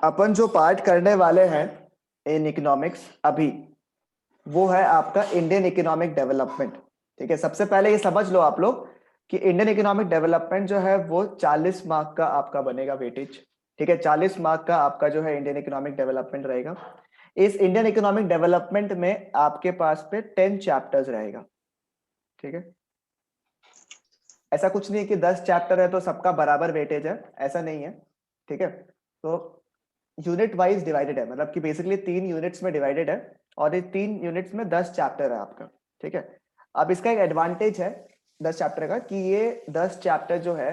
अपन जो पार्ट करने वाले हैं इन इकोनॉमिक्स अभी, वो है आपका इंडियन इकोनॉमिक डेवलपमेंट। ठीक है, सबसे पहले ये समझ लो आप लोग कि इंडियन इकोनॉमिक डेवलपमेंट जो है वो 40 मार्क का आपका बनेगा वेटेज। ठीक है, 40 मार्क का आपका जो है इंडियन इकोनॉमिक डेवलपमेंट रहेगा। इस इंडियन इकोनॉमिक डेवलपमेंट में आपके पास पे 10 चैप्टर्स रहेगा। ठीक है, ऐसा कुछ नहीं है कि 10 चैप्टर है तो सबका बराबर वेटेज है, ऐसा नहीं है। ठीक है, तो यूनिट वाइज डिवाइडेड है, मतलब कि बेसिकली 3 यूनिट्स में डिवाइडेड है और ये 3 यूनिट्स में 10 चैप्टर है आपका। ठीक है, अब इसका एक एडवांटेज है 10 चैप्टर का कि ये 10 चैप्टर जो है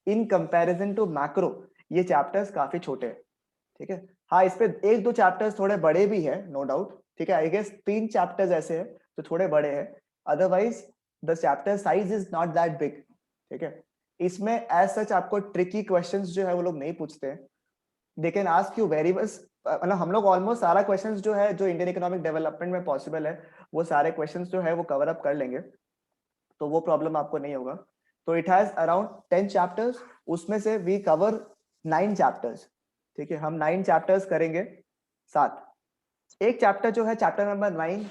इन कंपैरिजन टू मैक्रो ये चैप्टर्स काफी छोटे हैं। ठीक है, हाँ इस पे एक दो चैप्टर्स थोड़े बड़े भी है, नो डाउट। ठीक है, आई गेस 3 चैप्टर्स ऐसे हैं जो थोड़े बड़े हैं, otherwise the chapter size is not that big. ठीक है, इसमें एज सच आपको ट्रिकी क्वेश्चंस जो है वो लोग नहीं पूछते हैं। They can ask you very much, मतलब हम लोग ऑलमोस्ट सारा क्वेश्चंस जो है जो इंडियन इकोनॉमिक डेवलपमेंट में पॉसिबल है वो सारे क्वेश्चंस जो है वो कवर अप कर लेंगे, तो वो प्रॉब्लम आपको नहीं होगा। तो इट हैज अराउंड 10 चैप्टर्स, उसमें से वी कवर 9 चैप्टर्स। ठीक है, हम 9 चैप्टर्स करेंगे साथ। एक चैप्टर जो है चैप्टर नंबर 9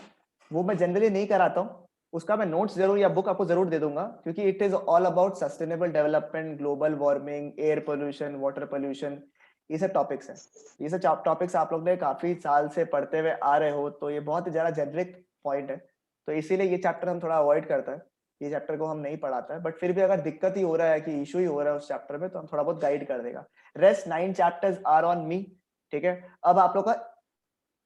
वो मैं जनरली नहीं कराता हूँ, उसका मैं नोट्स जरूर या बुक आपको जरूर दे दूंगा, क्योंकि it is all about sustainable development, global warming, air pollution, water pollution, ये सब टॉपिक्स हैं। ये सब टॉपिक्स आप लोग ने काफी साल से पढ़ते हुए आ रहे हो, तो ये बहुत ही ज्यादा जेनरिक पॉइंट है, तो इसीलिए ये चैप्टर हम थोड़ा अवॉइड करता है, ये चैप्टर को हम नहीं पढ़ाता है। बट फिर भी अगर दिक्कत ही हो रहा है कि इशू ही हो रहा है उस चैप्टर में, तो हम थोड़ा बहुत गाइड कर देगा। Rest 9 chapters are on me. ठीक है, अब आप लोग का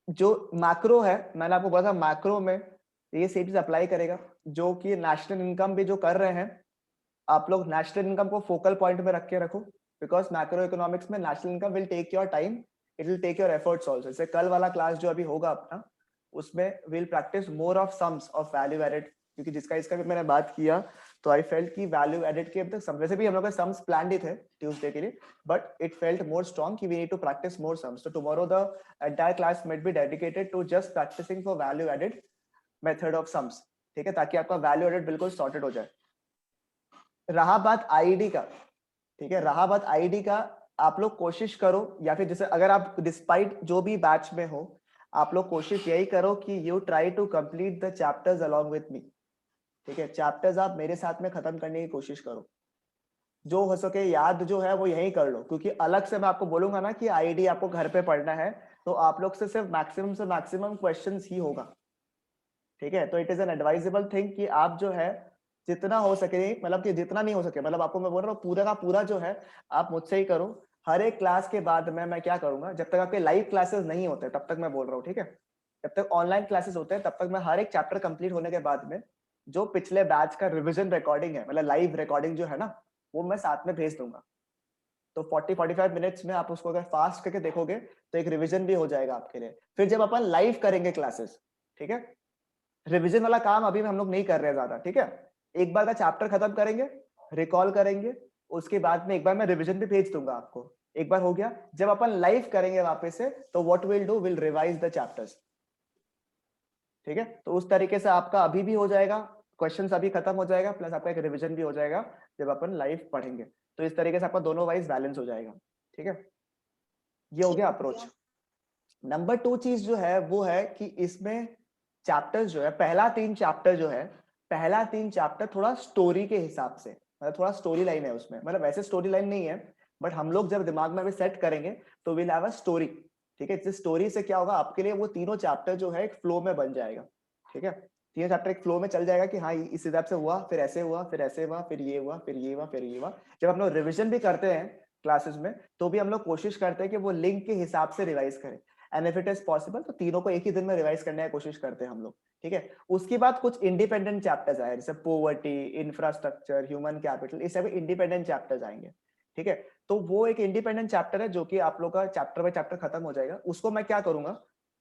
जो मैक्रो है, मैंने आपको बोला था मैक्रो में ये सेम चीज अप्लाई करेगा, जो कि नेशनल इनकम भी जो कर रहे हैं आप लोग, नेशनल इनकम को फोकल पॉइंट में रख के रखो, बिकॉज मैक्रो इकोनॉमिक्स में national income will take your time, it will take your efforts also. जैसे कल वाला क्लास जो अभी होगा अपना, उसमें will practice more of sums of value added, क्योंकि जिसका इसका भी मैंने बात किया, तो आई फेल्ट कि वैल्यू एडेड के अभी तक वैसे भी हम लोग का सम्स प्लान्ड ही थे ट्यूसडे के लिए, but it felt more strong कि we need to practice more sums. तो tomorrow the entire class might be dedicated to just practicing for value added method of sums. ठीक है, ताकि आपका वैल्यू एडेड बिल्कुल सॉर्टेड हो जाए। रहा बात आईडी का, ठीक है, रहा बात आईडी का, आप लोग कोशिश करो, या फिर जैसे अगर आप डिस्पाइट जो भी बैच में हो, आप लोग कोशिश यही करो कि you try to complete the chapters along with me. ठीक है, चैप्टर्स आप मेरे साथ में खत्म करने की कोशिश करो, जो हो सके याद जो है वो यही कर लो, क्योंकि अलग से मैं आपको बोलूंगा ना कि आईडी आपको घर पे पढ़ना है, तो आप लोग से मैक्सिमम क्वेश्चंस ही होगा। ठीक है, तो it is N advisable thing कि आप जो है जितना हो सके, मतलब कि जितना नहीं हो सके, मतलब आपको मैं बोल रहा हूँ पूरा का पूरा जो है आप मुझसे ही करो। हर एक क्लास के बाद में मैं क्या करूंगा, जब तक आपके लाइव क्लासेस नहीं होते तब तक मैं बोल रहा हूँ, ठीक है, जब तक ऑनलाइन क्लासेस होते हैं तब तक मैं हर एक चैप्टर कंप्लीट होने के बाद में जो पिछले बैच का रिविजन रिकॉर्डिंग है, मतलब लाइव रिकॉर्डिंग जो है ना, वो मैं साथ में भेज दूंगा। तो 40-45 मिनट्स में आप उसको अगर फास्ट करके देखोगे तो एक रिविजन भी हो जाएगा आपके लिए। फिर जब अपन लाइव करेंगे क्लासेस, ठीक है, रिवीजन वाला काम अभी हम लोग नहीं कर रहे हैं ज्यादा। ठीक है, एक बार का चैप्टर खत्म करेंगे, रिकॉल करेंगे, उसके बाद में एक बार मैं रिवीजन भी भेज दूंगा आपको। एक बार हो गया, जब अपन लाइव करेंगे वापस से, तो what will do, will revise the chapters. ठीक है, तो उस तरीके से आपका अभी भी हो जाएगा, क्वेश्चंस अभी खत्म हो जाएगा, प्लस आपका एक रिवीजन भी हो जाएगा जब अपन लाइव पढ़ेंगे। तो इस तरीके से आपका दोनों वाइज बैलेंस हो जाएगा। ठीक है, ये हो गया अप्रोच। नंबर 2 चीज जो है वो है कि इसमें चैप्टर्स जो है, पहला 3 चैप्टर जो है, पहला 3 चैप्टर थोड़ा स्टोरी के हिसाब से, मतलब थोड़ा स्टोरी लाइन है उसमें, मतलब वैसे स्टोरी लाइन नहीं है, बट हम लोग जब दिमाग में अभी सेट करेंगे तो विल हैव अ स्टोरी। ठीक है, इस स्टोरी से क्या होगा आपके लिए, वो तीनों चैप्टर जो है एक फ्लो में बन जाएगा। ठीक है, तीनों चैप्टर एक फ्लो में चल जाएगा कि हाँ इस हिसाब से हुआ, फिर ऐसे हुआ, फिर ऐसे हुआ, फिर ये हुआ, फिर ये हुआ, फिर ये हुआ। जब हम लोग रिविजन भी करते हैं क्लासेस में, तो भी हम लोग कोशिश करते हैं कि वो लिंक के हिसाब से रिवाइज करें, and if it is possible तो तीनों को एक ही दिन में रिवाइज करने की कोशिश करते हैं हम लोग। ठीक है, उसके बाद कुछ इंडिपेंडेंट चैप्टर्स आए, जैसे पोवर्टी, इंफ्रास्ट्रक्चर, ह्यूमन कैपिटल, ये सब इंडिपेंडेंट चैप्टर्स आएंगे। ठीक है, तो वो एक इंडिपेंडेंट चैप्टर है जो कि आप लोग का चैप्टर बाय चैप्टर खत्म हो जाएगा। उसको मैं क्या करूंगा,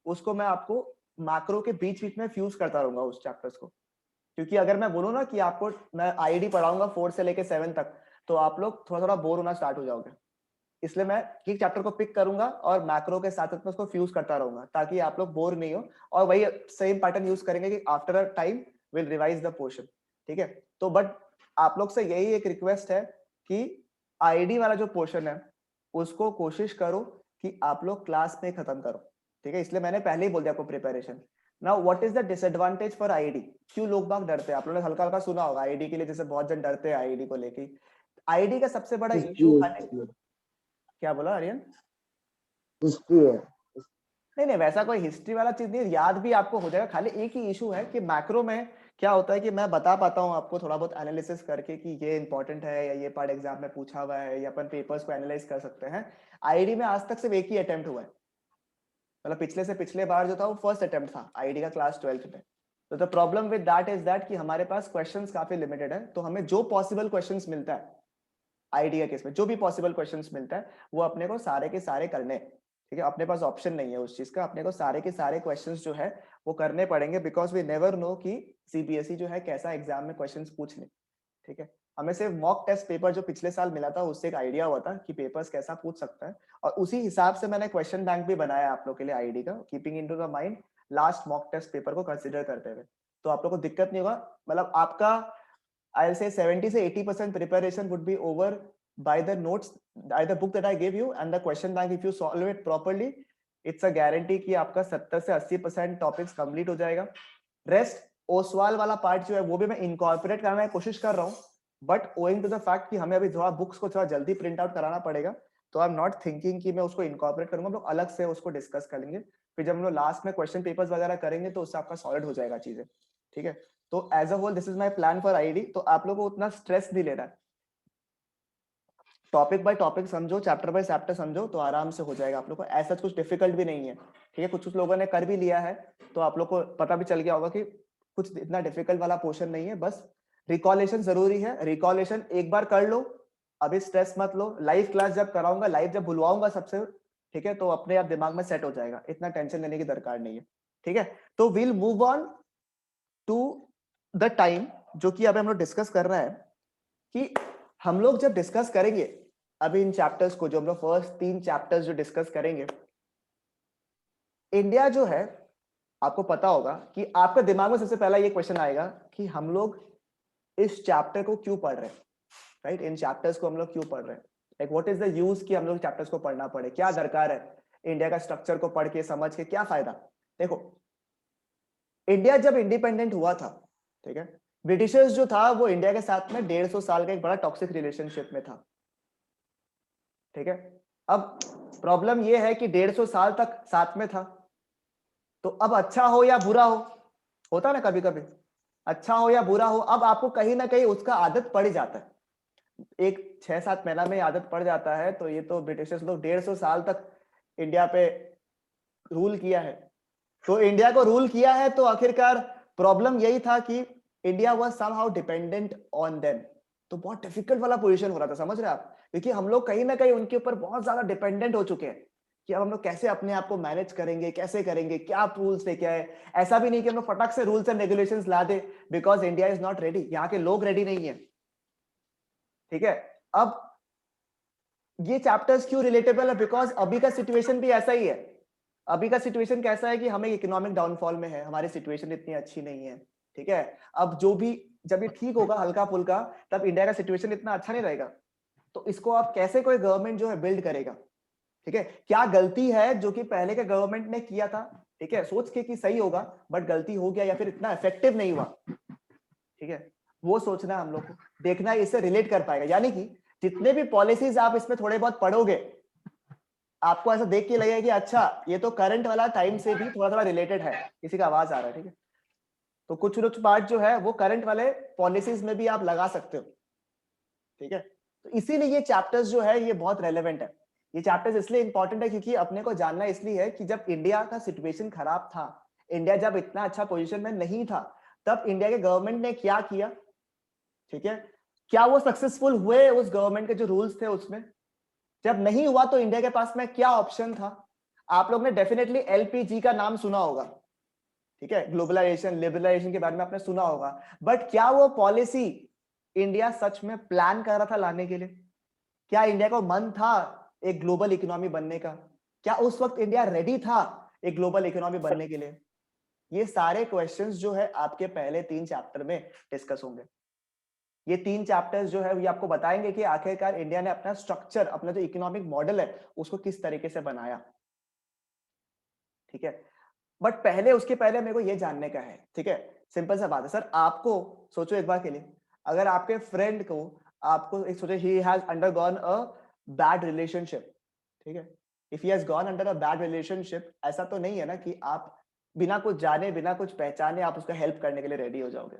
उसको मैं आपको मैक्रो के बीच बीच में फ्यूज करता रहूंगा उस चैप्टर्स को, क्योंकि अगर मैं बोलूँ ना कि आपको मैं आईडी पढ़ाऊंगा 4 से लेके 7 तक, तो आप लोग थोड़ा थोड़ा बोर होना स्टार्ट हो जाओगे। इसलिए मैं एक चैप्टर को पिक करूंगा और मैक्रो के साथ में उसको फ्यूज करता रहूंगा, ताकि आप लोग बोर नहीं हो, और वही सेम पैटर्न यूज करेंगे कि after a time will revise the portion. ठीक है, तो बट आप लोग से यही एक रिक्वेस्ट है कि आईडी वाला जो पोर्शन है उसको कोशिश करो कि आप लोग क्लास में खत्म करो, ठीक है, इसलिए मैंने पहले ही बोल दिया आपको preparation. Now what is the disadvantage for IID? क्यों लोग बाग डरते हैं? आप लोगों ने हल्का हल्का सुना होगा आईआईडी के लिए, जैसे बहुत जन डरते हैं आईआईडी को लेके। आईआईडी का सबसे बड़ा इशू, क्या बोला आर्यन? हिस्ट्री है। नहीं नहीं, वैसा कोई हिस्ट्री वाला चीज नहीं, याद भी आपको हो जाएगा। खाली एक ही इशू है कि मैक्रो में क्या होता है कि मैं बता पाता हूँ आपको थोड़ा बहुत एनालिसिस करके कि ये इंपॉर्टेंट है या ये पार्ट एग्जाम में पूछा हुआ है, या अपन पेपर्स को एनालाइज कर सकते हैं। आईआईडी में आज तक सिर्फ एक ही अटेम्प्ट हुआ है, मतलब पिछले से पिछले बार जो था वो फर्स्ट अटेम्प्ट था आईआईडी का क्लास 12th में। तो the problem with that is that कि हमारे पास क्वेश्चंस काफी लिमिटेड है, तो हमें जो पॉसिबल क्वेश्चंस मिलता है आईआईडी के केस में, जो भी पॉसिबल क्वेश्चंस मिलता है वो अपने को सारे के सारे करने, ठीक है। अपने पास ऑप्शन नहीं है उस चीज का, अपने को सारे के सारे क्वेश्चंस जो है वो करने पड़ेंगे, बिकॉज वी नेवर नो कि सीबीएसई जो है कैसा एग्जाम में क्वेश्चंस पूछ ले, ठीक है। हमें सिर्फ मॉक टेस्ट पेपर जो पिछले साल मिला था उससे एक आइडिया हुआ था कि पेपर्स कैसा पूछ सकता है, और उसी हिसाब से मैंने क्वेश्चन बैंक भी बनाया आप लोग के लिए आईआईडी का, keeping into the mind last mock test paper को कंसीडर करते हुए। तो आप लोग को दिक्कत नहीं होगा, मतलब आपका I'll say 70 से 80% preparation would be over by the notes, by the book that I gave you and the question bank. If you solve it properly, it's a guarantee कि आपका 70 से 80% टॉपिक्स कंप्लीट हो जाएगा। रेस्ट ओसवाल वाला part जो है वो भी मैं इनकॉर्पोरेट करने की कोशिश कर रहा हूँ, but owing to the fact कि हमें अभी थोड़ा बुक्स को थोड़ा जल्दी प्रिंट आउट कराना पड़ेगा, तो आई एम नॉट थिंकिंग कि मैं उसको इनकॉर्पोरेट करूंगा। हम लोग अलग से उसको डिस्कस करेंगे, फिर जब हम लोग लास्ट में क्वेश्चन पेपर्स वगैरह करेंगे तो उससे आपका सॉलिड हो जाएगा चीजें, ठीक है। तो as a whole this is my plan for ID. तो आप लोगों को उतना स्ट्रेस नहीं लेना है, टॉपिक बाय टॉपिक समझो, चैप्टर बाय चैप्टर समझो, तो आराम से हो जाएगा आप लोग को। ऐसा कुछ डिफिकल्ट भी नहीं है, ठीक है। कुछ कुछ लोगों ने कर भी लिया है, तो आप लोग को पता भी चल गया होगा कि कुछ इतना डिफिकल्ट वाला पोर्शन नहीं है। बस रिकॉलेशन जरूरी है, रिकॉलेशन एक बार कर लो, अभी स्ट्रेस मत लो। लाइव क्लास जब कराऊंगा, लाइव जब बुलवाऊंगा सबसे, ठीक है, तो अपने आप दिमाग में सेट हो जाएगा, इतना टेंशन लेने की दरकार नहीं है, ठीक है। तो will move on to the time, जो कि अब हम लोग डिस्कस कर रहे हैं कि हम लोग जब डिस्कस करेंगे अभी इन चैप्टर्स को, जो हम लोग फर्स्ट 3 चैप्टर्स जो डिस्कस करेंगे, इंडिया जो है, आपको पता होगा कि आपके दिमाग में सबसे पहला ये क्वेश्चन आएगा कि हम लोग इस चैप्टर को क्यों पढ़ रहे हैं, राइट। इन चैप्टर्स को हम लोग क्यों पढ़ रहे हैं, like what is the use कि हम लोग चैप्टर्स को पढ़ना पड़े, क्या दरकार है इंडिया का स्ट्रक्चर को पढ़ के समझ के, क्या फायदा। देखो, इंडिया जब इंडिपेंडेंट हुआ था, ठीक है, ब्रिटिशर्स जो था वो इंडिया के साथ में 150 साल का एक बड़ा टॉक्सिक रिलेशनशिप में था, ठीक है। अब प्रॉब्लम ये है कि 150 साल तक साथ में था, तो अब अच्छा हो या बुरा हो, होता ना कभी कभी, अच्छा हो या बुरा हो, अब आपको कहीं ना कहीं उसका आदत पड़ जाता है। एक 6-7 महीना में आदत पड़ जाता है, तो ये तो ब्रिटिशर्स लोग 150 साल तक इंडिया पे रूल किया है, तो इंडिया को रूल किया है, तो आखिरकार प्रॉब्लम यही था कि India was somehow dependent on them. तो बहुत डिफिकल्ट वाला पोजीशन हो रहा था, समझ रहे आप, क्योंकि हम लोग कहीं ना कहीं उनके ऊपर बहुत ज्यादा डिपेंडेंट हो चुके हैं कि अब हम लोग कैसे अपने आप को मैनेज करेंगे, कैसे करेंगे, क्या रूल्स लेके आए। ऐसा भी नहीं कि हम लोग फटाक से रूल्स एंड रेगुलेशंस ला दे, because India is not ready, यहाँ के लोग रेडी नहीं है, ठीक है। अब ये चैप्टर्स क्यों रिलेटेबल है, बिकॉज अभी का सिचुएशन भी ऐसा ही है। अभी का सिचुएशन कैसा है कि हमें इकोनॉमिक डाउनफॉल में है, हमारी सिचुएशन इतनी अच्छी नहीं है, ठीक है। अब जो भी, जब ये ठीक होगा हल्का फुल्का, तब इंडिया का सिचुएशन इतना अच्छा नहीं रहेगा। तो इसको आप कैसे कोई गवर्नमेंट जो है बिल्ड करेगा, ठीक है। क्या गलती है जो कि पहले के गवर्नमेंट ने किया था, ठीक है, सोच के कि सही होगा, बट गलती हो गया या फिर इतना इफेक्टिव नहीं हुआ, ठीक है, वो सोचना हम लोग को, देखना है इससे रिलेट कर पाएगा। यानी कि जितने भी पॉलिसीज आप इसमें थोड़े बहुत पढ़ोगे, आपको ऐसा देख के लगेगा कि अच्छा ये तो करंट वाला टाइम से भी थोड़ा थोड़ा रिलेटेड है। किसी का आवाज आ रहा है, ठीक है। तो कुछ कुछ पार्ट जो है वो करंट वाले पॉलिसीज में भी आप लगा सकते हो, ठीक है। तो इसीलिए ये चैप्टर्स जो है ये बहुत रेलेवेंट है। ये चैप्टर्स इसलिए इंपॉर्टेंट है क्योंकि अपने को जानना इसलिए है कि जब इंडिया का सिचुएशन खराब था, इंडिया जब इतना अच्छा पोजीशन में नहीं था, तब इंडिया के गवर्नमेंट ने क्या किया, ठीक है। क्या वो सक्सेसफुल हुए उस गवर्नमेंट के जो रूल्स थे उसमें? जब नहीं हुआ तो इंडिया के पास में क्या ऑप्शन था? आप लोग ने डेफिनेटली एलपीजी का नाम सुना होगा, ठीक है, ग्लोबलाइजेशन लिबरलाइजेशन के बारे में आपने सुना होगा, बट क्या वो पॉलिसी इंडिया सच में प्लान कर रहा था लाने के लिए? क्या इंडिया को मन था एक ग्लोबल इकोनॉमी बनने का? क्या उस वक्त इंडिया रेडी था एक ग्लोबल इकोनॉमी बनने के लिए? ये सारे क्वेश्चंस जो है आपके पहले 3 चैप्टर में डिस्कस होंगे। ये 3 चैप्टर्स जो है ये आपको बताएंगे कि आखिरकार इंडिया ने अपना स्ट्रक्चर, अपना जो इकोनॉमिक मॉडल है उसको किस तरीके से बनाया। ठीक है, बट पहले, उसके पहले मेरे को ये जानने का है, ठीक है, सिंपल सा बात है सर। आपको सोचो एक बार के लिए, अगर आपके फ्रेंड को, आपको एक सोचो he has undergone a bad relationship, ठीक है, if he has gone under a bad relationship, ऐसा तो नहीं है ना कि आप बिना कुछ जाने, बिना कुछ पहचाने आप उसका हेल्प करने के लिए रेडी हो जाओगे,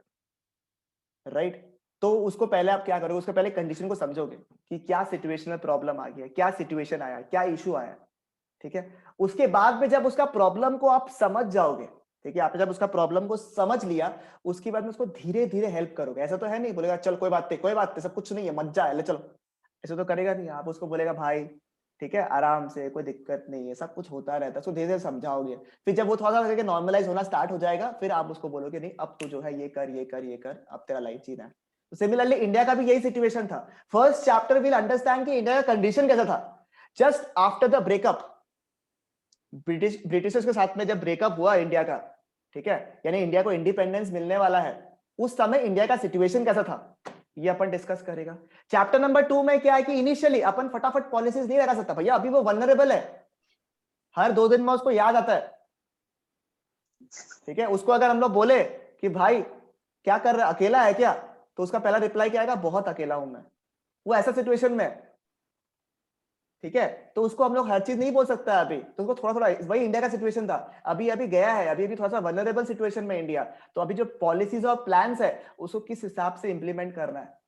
राइट? तो उसको पहले आप क्या करोगे, उसके पहले कंडीशन को समझोगे कि क्या सिचुएशन में प्रॉब्लम आ गया, क्या सिचुएशन आया, क्या इशू आया, ठीक है। उसके बाद में जब उसका प्रॉब्लम को आप समझ जाओगे, ठीक है, आपने जब उसका प्रॉब्लम को समझ लिया, उसके बाद में उसको धीरे धीरे हेल्प करोगे। ऐसा तो है नहीं बोलेगा चल कोई बात नहीं, कोई बात नहीं, सब कुछ नहीं है, मत जा ले चलो, ऐसा तो करेगा नहीं। आप उसको बोलेगा भाई ठीक है आराम से, कोई दिक्कत नहीं है, सब कुछ होता रहता है, उसको धीरे धीरे समझाओगे। फिर जब वो थोड़ा सा नॉर्मलाइज होना स्टार्ट हो जाएगा, फिर आप उसको बोलोगे नहीं अब तू जो है ये कर ये कर ये कर, अब तेरा लाइफ जीना है। तो सिमिलरली इंडिया का भी यही सिचुएशन था। फर्स्ट चैप्टर विल अंडरस्टैंड कि इंडिया का कंडीशन कैसा था just after the breakup, Britishers के साथ में जब ब्रेकअप हुआ इंडिया का, ठीक है, यानी इंडिया को इंडिपेंडेंस मिलने वाला है, उस समय इंडिया का सिचुएशन कैसा था, ये अपन डिस्कस करेगा। चैप्टर नंबर 2 में क्या है कि इनिशियली अपन फटाफट पॉलिसीज नहीं लगा सकता भैया, अभी वो वल्नरेबल है, हर 2 दिन में उसको याद आता है, ठीक है। उसको अगर हम लोग बोले कि भाई क्या कर रहा है, अकेला है क्या, तो उसका पहला रिप्लाई क्या आएगा, बहुत अकेला हूं मैं। वो ऐसा सिचुएशन में, ठीक है, तो उसको हम लोग हर चीज नहीं बोल सकता है अभी, तो उसको थोड़ा थोड़ा, वही इंडिया का सिचुएशन था, अभी अभी गया है, अभी अभी थोड़ा सा वल्नरेबल सिचुएशन में इंडिया, तो अभी जो पॉलिसीज और प्लान्स है उसको किस हिसाब से इंप्लीमेंट करना है।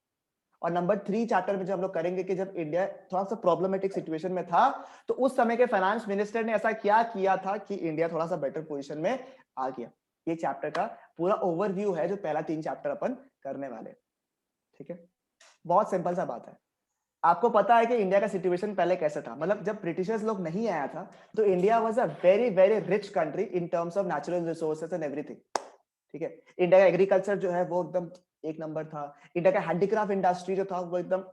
और नंबर 3 चैप्टर में जो हम लोग करेंगे कि जब इंडिया थोड़ा सा प्रॉब्लमेटिक सिचुएशन में था, तो उस समय के फाइनेंस मिनिस्टर ने ऐसा क्या किया था कि इंडिया थोड़ा सा बेटर पोजीशन में आ गया। ये चैप्टर का पूरा ओवरव्यू है जो पहला 3 चैप्टर अपन करने वाले, ठीक है। बहुत सिंपल सा बात है, आपको पता है कि इंडिया का सिचुएशन पहले कैसा था, मतलब जब ब्रिटिशर्स लोग नहीं आया था तो India was a very very rich country in terms of natural resources and everything, ठीक है। इंडिया का एग्रीकल्चर जो है वो एकदम एक नंबर था, इंडिया का हैंडीक्राफ्ट इंडस्ट्री जो था वो एकदम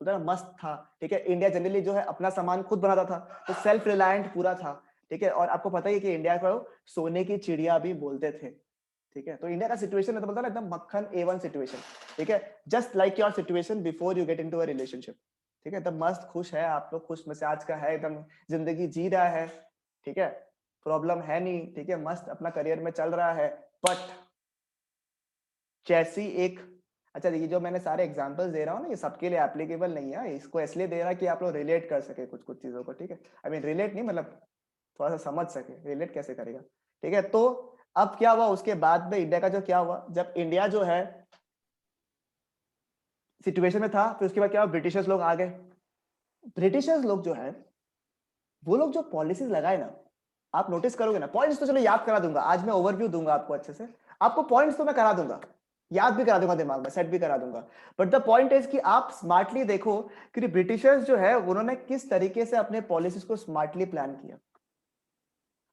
उधर मस्त था, ठीक है। इंडिया जनरली जो है अपना सामान खुद बनाता था, तो सेल्फ रिलायंट पूरा था, ठीक है। और आपको पता ही है कि इंडिया को सोने की चिड़िया भी बोलते थे, ठीक है। तो इंडिया का सिचुएशन है तो बोलता है एकदम मक्खन A1 सिचुएशन, ठीक है, just like your situation before you get into a relationship, ठीक है। एकदम मस्त खुश है आप लोग, खुश मिजाज का है एकदम, जिंदगी जी रहा है, ठीक है, प्रॉब्लम है नहीं, ठीक है, मस्त अपना करियर में चल रहा है। बट जैसी एक, अच्छा ये जो मैंने सारे एग्जांपल्स दे रहा हूँ ना ये सबके लिए एप्लीकेबल नहीं है, इसको इसलिए दे रहा कि आप लोग रिलेट कर सके कुछ कुछ चीजों को, ठीक है। आई मीन रिलेट नहीं, मतलब थोड़ा सा समझ सके, रिलेट कैसे करेगा, ठीक है। तो अब क्या हुआ उसके बाद में इंडिया का जो क्या हुआ, जब इंडिया जो है सिचुएशन में था, फिर उसके बाद क्या हुआ, ब्रिटिशर्स लोग आ गए। ब्रिटिशर्स लोग जो है वो लोग जो पॉलिसीज लगाए ना, आप नोटिस करोगे ना, पॉइंट्स तो चलो याद करा दूंगा, आज मैं ओवरव्यू दूंगा आपको अच्छे से, आपको पॉइंट्स तो मैं करा दूंगा, याद भी करा दूंगा, दिमाग में सेट भी करा दूंगा। बट द पॉइंट इज कि आप स्मार्टली देखो कि ब्रिटिशर्स जो है उन्होंने किस तरीके से अपने पॉलिसीज को स्मार्टली प्लान किया।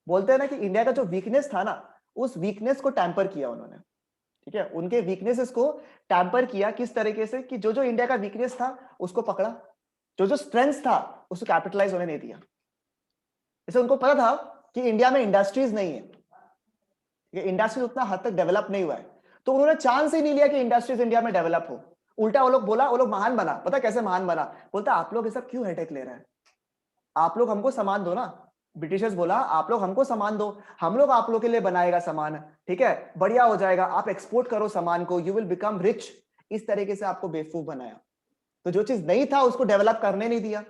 बोलते हैं ना कि इंडिया का जो वीकनेस था ना, उस वीकनेस को टैंपर किया उन्होंने, ठीक है। उनके वीकनेसेस को टैंपर किया किस तरीके से कि जो जो इंडिया का वीकनेस था उसको पकड़ा, जो जो स्ट्रेंथ था उसको कैपिटलाइज होने नहीं दिया। जैसे उनको पता था कि इंडिया में इंडस्ट्रीज नहीं है, इंडस्ट्रीज उतना हद तक डेवलप नहीं हुआ है, तो उन्होंने चांस ही नहीं लिया कि इंडस्ट्रीज इंडिया में डेवलप हो। उल्टा वो लोग बोला, वो लोग महान बना, पता कैसे महान बना, बोलता आप लोग ये सब क्यों हेडेक ले रहे हैं, आप लोग हमको सामान दो ना। ब्रिटिशर्स बोला आप लोग हमको सामान दो, हम लोग आप लोग के लिए बनाएगा सामान, ठीक है, बढ़िया हो जाएगा, आप एक्सपोर्ट करो सामान को, यू विल बिकम रिच। इस तरीके से आपको बेवकूफ बनाया, तो जो चीज नहीं था उसको डेवलप करने नहीं दिया,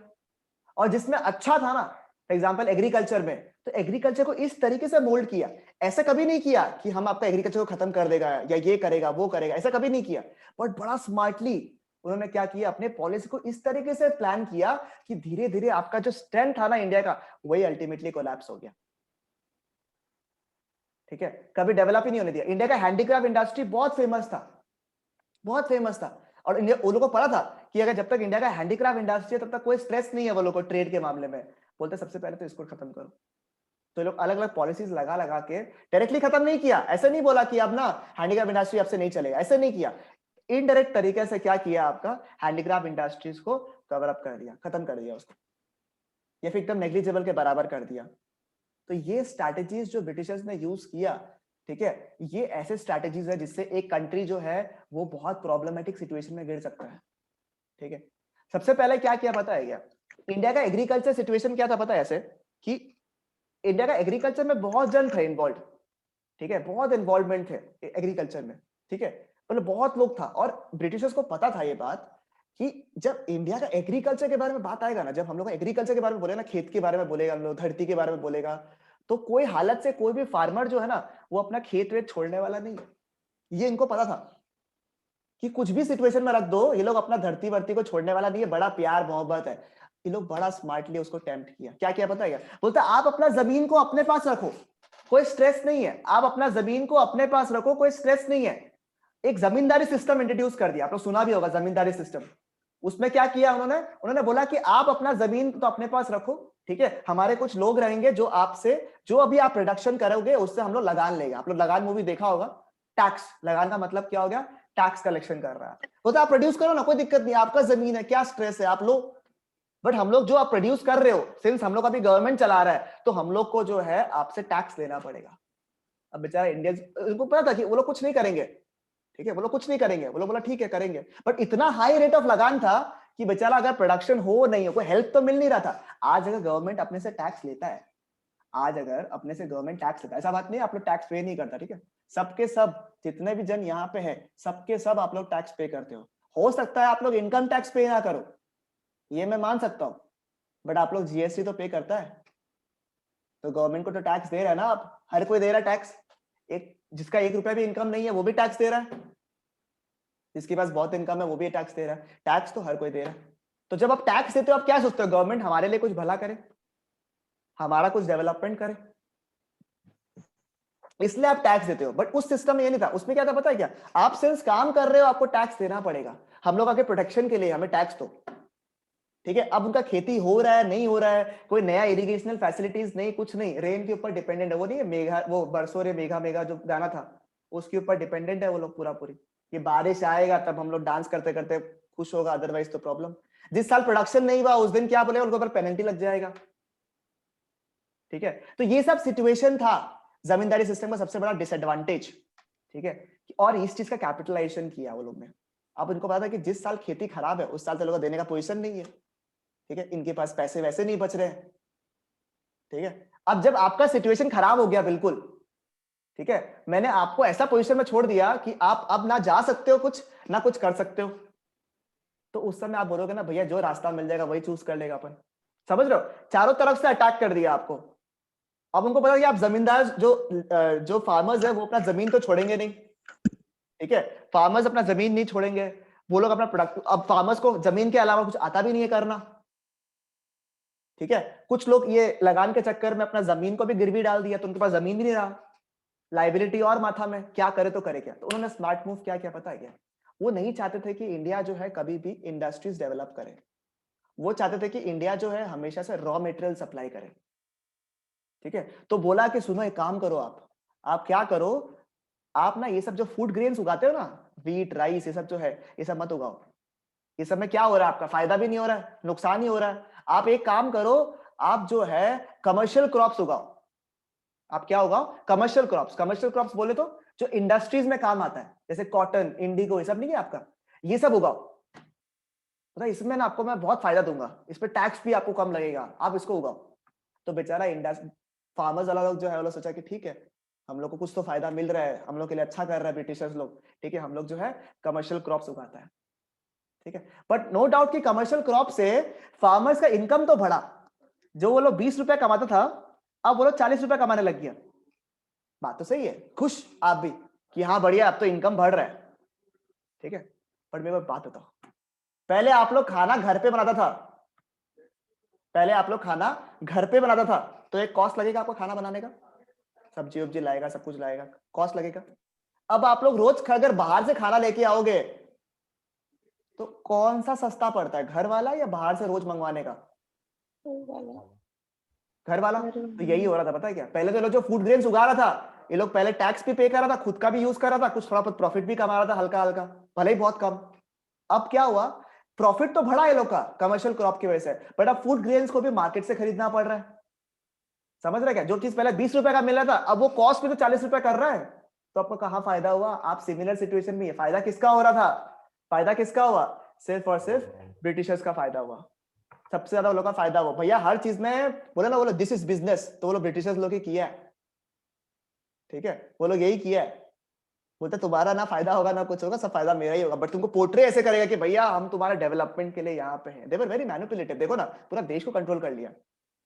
और जिसमें अच्छा था ना, फॉर एग्जाम्पल एग्रीकल्चर में, तो एग्रीकल्चर को इस तरीके से मोल्ड किया। ऐसा कभी नहीं किया कि हम आपका एग्रीकल्चर को खत्म कर देगा या ये करेगा वो करेगा, ऐसा कभी नहीं किया। बट बड़ा स्मार्टली उन्होंने क्या किया, अपने पॉलिसी को इस तरीके से प्लान किया कि धीरे धीरे आपका जो स्ट्रेंथ था ना इंडिया का, वही अल्टीमेटली कोलैप्स हो गया, ठीक है, कभी डेवलप ही नहीं होने दिया। इंडिया का हैंडीक्राफ्ट इंडस्ट्री बहुत फेमस था, बहुत फेमस था, और इंडिया वो लोगों को पता था कि अगर जब तक इंडिया का हैंडीक्राफ्ट इंडस्ट्री है तब तक कोई स्ट्रेस नहीं है वो लोग को ट्रेड के मामले में। बोलते सबसे पहले तो इसको खत्म करो, तो लोग अलग अलग पॉलिसीज लगा लगा के, डायरेक्टली खत्म नहीं किया, ऐसे नहीं बोला कि अब ना हैंडीक्राफ्ट इंडस्ट्री अब से नहीं चलेगा, ऐसे नहीं किया। इनडायरेक्ट तरीके से क्या किया, आपका हैंडीक्राफ्ट इंडस्ट्रीज को कवर अप कर दिया, खत्म कर दिया उसको, या फिर एकदम नेग्लिजिबल के बराबर कर दिया। तो ये स्ट्रैटेजीज जो ब्रिटिशर्स ने यूज किया, ठीक है, ये ऐसे स्ट्रैटेजीज है जिससे एक कंट्री जो है वो बहुत प्रॉब्लमेटिक सिचुएशन में गिर सकता है। ठीक है, सबसे पहले क्या किया पता है क्या, इंडिया का एग्रीकल्चर सिचुएशन क्या था पता है ऐसे कि इंडिया का एग्रीकल्चर में बहुत जन थे इन्वॉल्व। ठीक है, बहुत इन्वॉल्वमेंट थे एग्रीकल्चर में। ठीक है, मतलब बहुत लोग था और ब्रिटिशर्स को पता था ये बात कि जब इंडिया का एग्रीकल्चर के बारे में बात आएगा ना, जब हम लोग एग्रीकल्चर के बारे में बोले ना, खेत के बारे में बोलेगा हम लोग, धरती के बारे में बोलेगा, तो कोई हालत से कोई भी फार्मर जो है ना वो अपना खेत वेत छोड़ने वाला नहीं है। ये इनको पता था कि कुछ भी सिचुएशन में रख दो, ये लोग अपना धरती वर्ती को छोड़ने वाला नहीं है, बड़ा प्यार मोहब्बत है। ये लोग बड़ा स्मार्टली उसको टेम्प्ट किया। क्या किया पता है क्या, बोलता आप अपना जमीन को अपने पास रखो, कोई स्ट्रेस नहीं है, आप अपना जमीन को अपने पास रखो, कोई स्ट्रेस नहीं है। एक जमींदारी सिस्टम इंट्रोड्यूस कर दिया, आप लोग सुना भी होगा जमींदारी सिस्टम। उसमें क्या किया उन्होंने, उन्होंने बोला कि आप अपना जमीन तो अपने पास रखो, ठीक है, हमारे कुछ लोग रहेंगे जो आपसे जो अभी आप प्रोडक्शन करोगे उससे हम लोग लगान लेंगे। आप लोग लगान मूवी देखा होगा, टैक्स, लगान का मतलब क्या हो गया, टैक्स कलेक्शन कर रहा है। वो तो आप प्रोड्यूस करो ना, कोई दिक्कत नहीं, आपका जमीन है, क्या स्ट्रेस है, आप लो। बट हम लोग जो आप प्रोड्यूस कर रहे हो, सिंस हम लोग अभी गवर्नमेंट चला रहा है, तो हम लोग को जो है आपसे टैक्स लेना पड़ेगा। अब बेचारा इंडियंस, उनको पता था कि वो लोग कुछ नहीं करेंगे, ठीक है, वो लोग कुछ नहीं करेंगे, वो लोग बोला ठीक है करेंगे, बट इतना हाई रेट ऑफ लगान था कि बेचारा अगर प्रोडक्शन हो नहीं हो, कोई हेल्प तो मिल नहीं रहा था। आज अगर गवर्नमेंट अपने से टैक्स लेता है, आज अगर अपने से गवर्नमेंट टैक्स लेता है, ऐसा बात नहीं आप लोग टैक्स पे नहीं करता, ठीक है, सबके सब जितने भी जन यहाँ पे है सबके सब आप लोग टैक्स पे करते हो सकता है आप लोग इनकम टैक्स पे ना करो, ये मैं मान सकता हूं, बट आप लोग जीएसटी तो पे करता है, तो गवर्नमेंट को तो टैक्स दे रहा है ना, आप हर कोई दे रहा है टैक्स। एक जिसका 1 रुपया भी इनकम नहीं है वो भी टैक्स दे रहा है, जिसके पास बहुत इनकम है वो भी टैक्स दे रहा है, टैक्स तो हर कोई दे रहा है। तो जब आप टैक्स देते हो आप क्या सोचते हो, गवर्नमेंट हमारे लिए कुछ भला करे, हमारा कुछ डेवलपमेंट करे, इसलिए आप टैक्स देते हो। बट उस सिस्टम में ये नहीं था, उसमें क्या था पता है क्या, आप सिंस काम कर रहे हो आपको टैक्स देना पड़ेगा, हम लोग आके प्रोटेक्शन के लिए हमें टैक्स दो, ठीक है। अब उनका खेती हो रहा है नहीं हो रहा है, कोई नया इरिगेशनल फैसिलिटीज नहीं, कुछ नहीं, रेन के ऊपर डिपेंडेंट है, वो नहीं है मेघा, वो बरसों रे मेघा मेघा जो गाना था उसके ऊपर डिपेंडेंट है वो लोग पूरा पूरी, ये बारिश आएगा तब हम लोग डांस करते करते खुश होगा, अदरवाइज तो प्रॉब्लम। जिस साल प्रोडक्शन नहीं हुआ उस दिन क्या बोले, उनके ऊपर पेनल्टी लग जाएगा, ठीक है। तो ये सब सिचुएशन था जमींदारी सिस्टम का सबसे बड़ा डिसएडवांटेज, ठीक है। और इस चीज का कैपिटलाइजेशन किया वो लोग ने। अब इनको पता है कि जिस साल खेती खराब है उस साल तो लोगों को देने का पोजीशन नहीं है, ठीक है, इनके पास पैसे वैसे नहीं बच रहे हैं, ठीक है। अब जब आपका सिचुएशन खराब हो गया बिल्कुल, ठीक है, मैंने आपको ऐसा पोजीशन में छोड़ दिया कि आप अब ना जा सकते हो कुछ ना कुछ कर सकते हो, तो उस समय आप बोलोगे ना भैया जो रास्ता मिल जाएगा वही चूज कर लेगा अपन, समझ रहे हो, चारों तरफ से अटैक कर दिया आपको। अब उनको पता है कि आप जमींदार जो फार्मर्स है वो अपना जमीन तो छोड़ेंगे नहीं, ठीक है, फार्मर्स अपना जमीन नहीं छोड़ेंगे, वो लोग अपना प्रोडक्ट, अब फार्मर्स को जमीन के अलावा कुछ आता भी नहीं है करना, ठीक है। कुछ लोग ये लगान के चक्कर में अपना जमीन को भी गिरवी डाल दिया, तो उनके पास जमीन भी नहीं रहा, लाइबिलिटी और माथा में, क्या करे तो करे क्या। तो उन्होंने स्मार्ट मूव क्या किया पता है क्या, वो नहीं चाहते थे कि इंडिया जो है कभी भी इंडस्ट्रीज डेवलप करे, वो चाहते थे कि इंडिया जो है हमेशा से रॉ मटेरियल सप्लाई करे, ठीक है। तो बोला कि सुनो एक काम करो, आप क्या करो, आप ना ये सब जो फूड ग्रेन्स उगाते हो ना, व्हीट राइस ये सब जो है ये सब मत उगाओ, ये सब में क्या हो रहा है आपका फायदा भी नहीं हो रहा है नुकसान ही हो रहा है। आप एक काम करो, आप जो है कमर्शियल क्रॉप्स उगाओ। आप क्या उगाओ, कमर्शियल क्रॉप्स। कमर्शियल क्रॉप्स बोले तो जो इंडस्ट्रीज में काम आता है, जैसे कॉटन इंडिगो ये सब नहीं है आपका, ये सब उगाओ, पता है इसमें ना आपको मैं बहुत फायदा दूंगा, इस पर टैक्स भी आपको कम लगेगा, आप इसको उगाओ। तो बेचारा फार्मर्स वाला लोग जो है वो लोग सोचा कि ठीक है हम लोग को कुछ तो फायदा मिल रहा है, हम लोग के लिए अच्छा कर रहा है ब्रिटिशर्स लोग, ठीक है, हम लोग जो है कमर्शियल क्रॉप्स उगाता है, ठीक है। बट नो डाउट कि कमर्शियल क्रॉप से फार्मर्स का इनकम तो बढ़ा, जो वो लोग 20 रुपया कमाता था अब वो लोग 40 रुपया कमाने लग गया। बात तो सही है, खुश आप भी कि हाँ बढ़िया अब तो इनकम बढ़ रहा है, ठीक है। बट मेरे को बात बताओ, पहले आप लोग खाना घर पे बनाता था, पहले आप लोग खाना घर पे बनाता था, तो एक कॉस्ट लगेगा आपको खाना बनाने का, सब्जी वब्जी लाएगा सब कुछ लाएगा, कॉस्ट लगेगा। अब आप लोग रोज अगर बाहर से खाना लेके आओगे तो कौन सा सस्ता पड़ता है, घर वाला या बाहर से रोज मंगवाने का, घर वाला। तो यही हो रहा था पता है क्या, पहले तो लोग जो फूड ग्रेन्स उगा रहा था ये लोग पहले टैक्स भी पे कर रहा था, खुद का भी यूज कर रहा था, कुछ थोड़ा बहुत प्रॉफिट भी कमा रहा था हल्का हल्का, भले ही बहुत कम। अब क्या हुआ, प्रॉफिट तो बढ़ा है लोग का कमर्शियल क्रॉप की वजह से, बट अब फूड ग्रेन्स को भी मार्केट से खरीदना पड़ रहा है, समझ रहे क्या, जो चीज पहले 20 रुपए का मिल रहा था अब वो कॉस्ट भी तो 40 रुपए कर रहा है, तो आपको कहाँ फायदा हुआ? आप सिमिलर सिचुएशन में है, फायदा किसका हो रहा था? फायदा किसका हुआ? सिर्फ और सिर्फ ब्रिटिशर्स का फायदा हुआ, सबसे ज्यादा वो लोग का फायदा हुआ। भैया हर चीज में बोले ना, बोलो दिस इज बिजनेस, तो वो लोग ब्रिटिशर्स लोग ही किया है, ठीक है, वो लोग यही किया है। बोलते तुम्हारा ना फायदा होगा ना कुछ होगा, सब फायदा मेरा ही होगा, बट तुमको पोर्ट्रे ऐसे करेगा कि भैया हम तुम्हारे डेवलपमेंट के लिए यहाँ पे हैं। दे वर वेरी मैनिपुलेटिव, देखो ना पूरा देश को कंट्रोल कर लिया।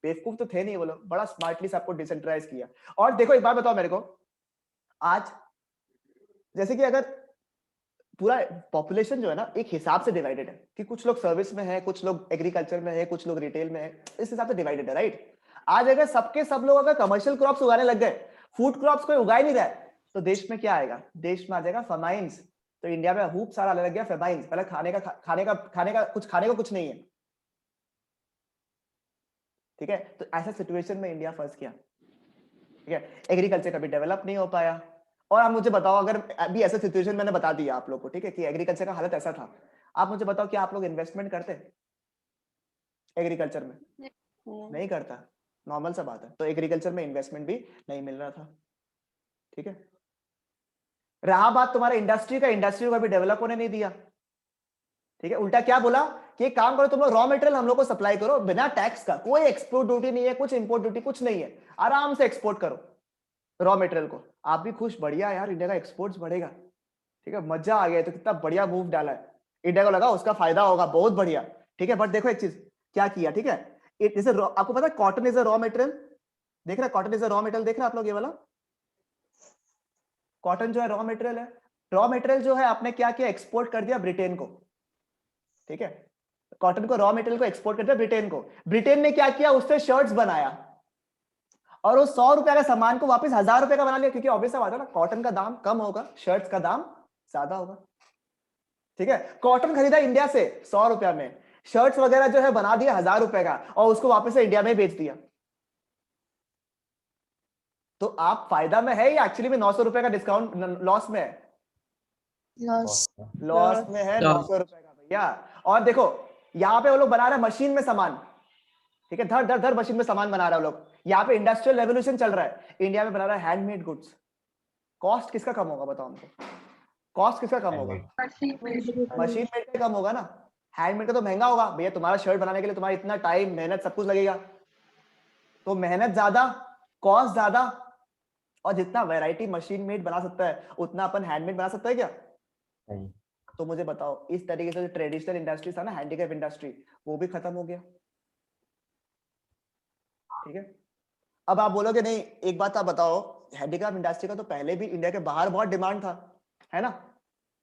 बेवकूफ तो थे नहीं वो लोग, बड़ा स्मार्टली सबको डिसेंट्रलाइज किया। और देखो एक बात बताओ मेरे को, आज जैसे कि अगर पूरा पॉपुलेशन जो है ना एक हिसाब से डिवाइडेड है कि कुछ लोग सर्विस में है, कुछ लोग एग्रीकल्चर में है, कुछ लोग रिटेल में है, इस हिसाब से डिवाइडेड है, राइट? आज अगर सबके सब लोग अगर कमर्शियल क्रॉप्स उगाने लग गए, फूड क्रॉप्स कोई उगा ही नहीं रहा है, तो देश में क्या आएगा? देश में आ जाएगा फेमाइन्स। तो इंडिया में खूब सारा लग गया फेमाइन्स, पहले खाने का कुछ नहीं है, ठीक है? तो ऐसा सिचुएशन में इंडिया फंस गया, ठीक है? एग्रीकल्चर कभी डेवलप नहीं हो पाया। और आप मुझे बताओ, अगर अभी ऐसा सिचुएशन मैंने बता दिया आप लोग को, ठीक है, कि एग्रीकल्चर का हालत ऐसा था, आप मुझे बताओ कि आप लोग इन्वेस्टमेंट करते एग्रीकल्चर में? नहीं करता, नॉर्मल सा बात है। तो एग्रीकल्चर में इन्वेस्टमेंट भी नहीं मिल रहा था, ठीक है? रहा बात तुम्हारा इंडस्ट्री का, इंडस्ट्री को अभी डेवलप होने नहीं दिया, ठीक है? उल्टा क्या बोला कि एक काम करो, तुम लोग रॉ मटेरियल हम लोग को सप्लाई करो बिना टैक्स का, कोई एक्सपोर्ट ड्यूटी नहीं है, कुछ इंपोर्ट ड्यूटी कुछ नहीं है, आराम से एक्सपोर्ट करो रॉ मटेरियल को। आप भी खुश, बढ़िया यार, इंडिया का एक्सपोर्ट्स बढ़ेगा, ठीक है, मजा आ गया। तो कितना बढ़िया मूव डाला है, इंडिया को लगा उसका फायदा होगा, बहुत बढ़िया, ठीक है। बट देखो एक चीज क्या किया, ठीक है, जैसे आपको पता है cotton is a raw material, देख रहे cotton is a raw material, देख रहे आप लोग ये वाला कॉटन जो है रॉ मटेरियल है। रॉ मटेरियल जो है आपने क्या किया, एक्सपोर्ट कर दिया ब्रिटेन को, ठीक है, कॉटन को रॉ मटेरियल को एक्सपोर्ट कर दिया ब्रिटेन को। ब्रिटेन ने क्या किया, उससे शर्ट्स बनाया और उस 100 रुपए का सामान को वापस 1000 रुपए का बना लिया, क्योंकि ऑब्वियस बात है ना, कॉटन का दाम कम होगा, शर्ट्स का दाम ज्यादा होगा, ठीक है। कॉटन खरीदा इंडिया से 100 रुपया में, शर्ट्स वगैरह जो है बना दिया 1000 रुपए का और उसको वापस से इंडिया में बेच दिया। तो आप फायदा में है या एक्चुअली में 900 रुपए का डिस्काउंट लॉस में है? लॉस में है 900 रुपए का भैया। और देखो यहाँ पे वो लोग बना रहे हैं मशीन में सामान, ठीक है, धर धर धर मशीन में सामान बना रहे हैं वो लोग। यहाँ पे इंडस्ट्रियल रेवोल्यूशन चल रहा है, इंडिया में बना रहा है हैंडमेड गुड्स। कॉस्ट किसका कम होगा बताओ हमको, कॉस्ट किसका कम होगा? मशीन मेड का कम होगा ना, हैंडमेड का तो महंगा होगा भैया। तुम्हारा शर्ट बनाने के लिए तुम्हारा इतना टाइम मेहनत सब कुछ लगेगा, तो मेहनत ज्यादा, कॉस्ट ज्यादा, और जितना वैरायटी मशीन मेड बना सकता है उतना अपन हैंडमेड बना सकता है क्या? तो मुझे बताओ, इस तरीके से जो ट्रेडिशनल इंडस्ट्री था ना, हैंडीक्राफ्ट इंडस्ट्री, वो भी खत्म हो गया, ठीक है। अब आप बोलोगे नहीं, एक बात आप बताओ, हैंडीक्राफ्ट इंडस्ट्री का तो पहले भी इंडिया के बाहर बहुत डिमांड था, है ना?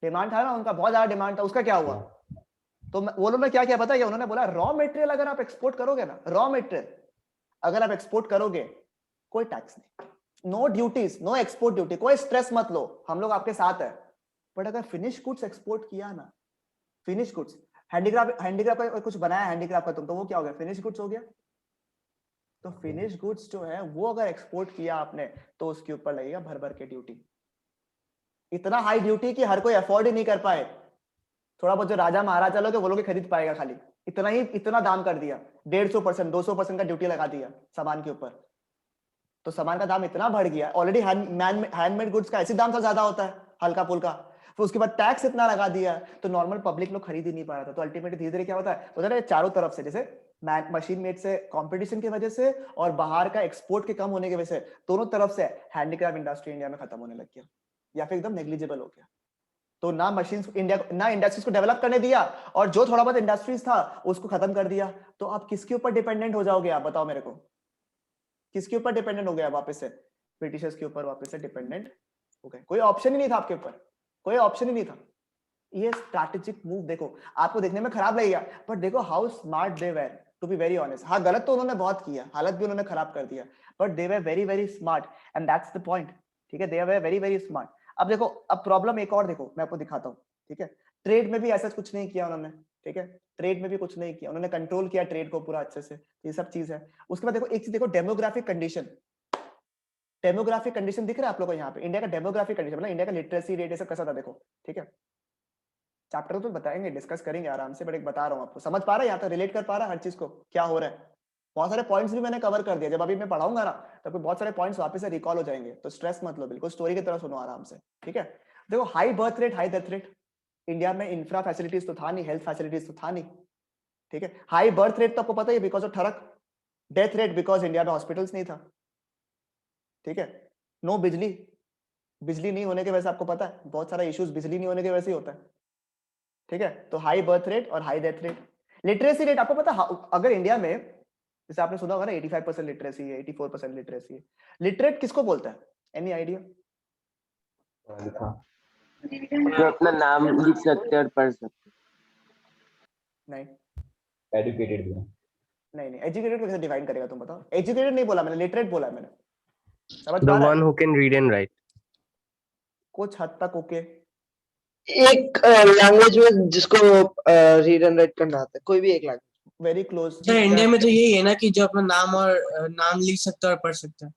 डिमांड था ना उनका, बहुत ज्यादा डिमांड था, उसका क्या हुआ? तो वो लोगों ने क्या किया पता है? उन्होंने बोला रॉ मटेरियल अगर आप एक्सपोर्ट करोगे ना, रॉ मटेरियल अगर आप एक्सपोर्ट करोगे, कोई टैक्स नहीं, no duties, no export duty, कोई स्ट्रेस मत लो, हम लोग आपके साथ है। बट अगर फिनिश गुड्स एक्सपोर्ट किया ना, फिनिश गुड्स, हैंडीक्राफ्ट का कुछ बनाया हैंडीक्राफ्ट का तुम, तो वो क्या हो गया? फिनिश गुड्स हो गया। तो फिनिश गुड्स जो है वो अगर एक्सपोर्ट किया आपने, तो उसके ऊपर लगेगा भर भर के ड्यूटी, इतना हाई ड्यूटी कि हर कोई अफोर्ड ही नहीं कर पाए। थोड़ा बहुत जो राजा महाराजा लोग वो लोग ही खरीद पाएगा, खाली इतना ही, इतना दाम कर दिया, 150% 200% का ड्यूटी लगा दिया सामान के ऊपर। तो सामान का दाम इतना बढ़ गया, ऑलरेडी हैंडमेड गुड्स का ऐसे दाम तो ज्यादा होता है हल्का फुल्का, फिर उसके बाद टैक्स इतना लगा दिया, तो नॉर्मल पब्लिक लोग खरीद ही नहीं पा रहा था। तो अल्टीमेटली धीरे धीरे क्या होता है चारों तरफ से, जैसे मशीन मेड से कंपटीशन की वजह से और बाहर का एक्सपोर्ट के कम होने की वजह से, दोनों तरफ से हैंडीक्राफ्ट इंडस्ट्री इंडिया में खत्म होने लग गया, या फिर एकदम नेग्लिजिबल हो गया। तो ना मशीन इंडिया, ना इंडस्ट्रीज को डेवलप करने दिया, और जो थोड़ा बहुत इंडस्ट्रीज था उसको खत्म कर दिया। तो आप किसके ऊपर डिपेंडेंट हो जाओगे? आप बताओ मेरे को, किसके ऊपर डिपेंडेंट हो गया वापस से? ब्रिटिशर्स के ऊपर वापस से डिपेंडेंट हो गए, कोई ऑप्शन ही नहीं था आपके ऊपर, कोई ऑप्शन ही नहीं था। ये स्ट्रैटेजिक मूव देखो, आपको देखने में खराब लगेगा, बट देखो how smart they were, to be very honest. हाँ गलत तो उन्होंने बहुत किया, हालत भी उन्होंने खराब कर दिया, but they were very very smart, and that's the point, ठीक है, दे वर वेरी वेरी स्मार्ट। अब देखो, अब प्रॉब्लम एक और देखो, मैं आपको दिखाता हूँ, ठीक है। ट्रेड में भी ऐसा कुछ नहीं किया उन्होंने, ठीक है, ट्रेड में भी कुछ नहीं किया उन्होंने, कंट्रोल किया ट्रेड को पूरा अच्छे से, ये सब चीज है। उसके बाद देखो एक चीज देखो, डेमोग्राफिक कंडीशन, डेमोग्राफिक कंडीशन दिख रहा है आप लोगों को यहाँ पे, इंडिया का डेमोग्राफिक कंडीशन, मतलब इंडिया का लिटरेसी रेट ये सब कैसा था देखो, ठीक है। चैप्टर तो बताएंगे, डिस्कस करेंगे आराम से, बट एक बता रहा हूँ आपको, समझ पा रहा है यहाँ तक, रिलेट कर पा रहा है हर चीज को क्या हो रहा है? बहुत सारे पॉइंट्स भी मैंने कवर कर दिए, जब अभी मैं पढ़ाऊंगा ना तब बहुत सारे पॉइंट्स वापस से रिकॉल हो जाएंगे, तो स्ट्रेस मत लो, बिल्कुल स्टोरी की तरह सुनो आराम से, ठीक है। देखो high birth rate high death rate, India में इंफ्रा फैसिलिटीज तो था नहीं, हेल्थ फैसिलिटीज तो था नहीं, ठीक है। हाई बर्थ रेट तो आपको पता ही है बिकॉज ऑफ ठरक, डेथ रेट बिकॉज इंडिया में हॉस्पिटल्स नहीं था, ठीक है। नो बिजली, बिजली नहीं होने की वजह से आपको पता है बहुत सारा इश्यूज बिजली नहीं होने की वजह से ही होता है, ठीक है। तो हाई बर्थ रेट और high death rate. Literacy rate आपको पता है, अगर इंडिया में जैसे आपने सुना होगा ना 85% लिटरेसी है, 84% लिटरेसी है, लिटरेट किसको बोलता है, एनी आइडिया? जो अपना नाम लिख सकते और पढ़ सकते। नहीं एजुकेटेड भी नहीं नहीं, एजुकेटेड को कैसे डिफाइन करेगा तुम बताओ, एजुकेटेड नहीं बोला मैंने, लिटरेट बोला मैंने, समझ The पा रहा one है? who can read and write. कुछ हद तक ओके, एक लैंग्वेज में जिसको रीड एंड राइट करना आता है, कोई भी एक language. Very close. Sir India में तो यही है ना कि जो अपना नाम और नाम लिख सकता है और पढ़ सकता है।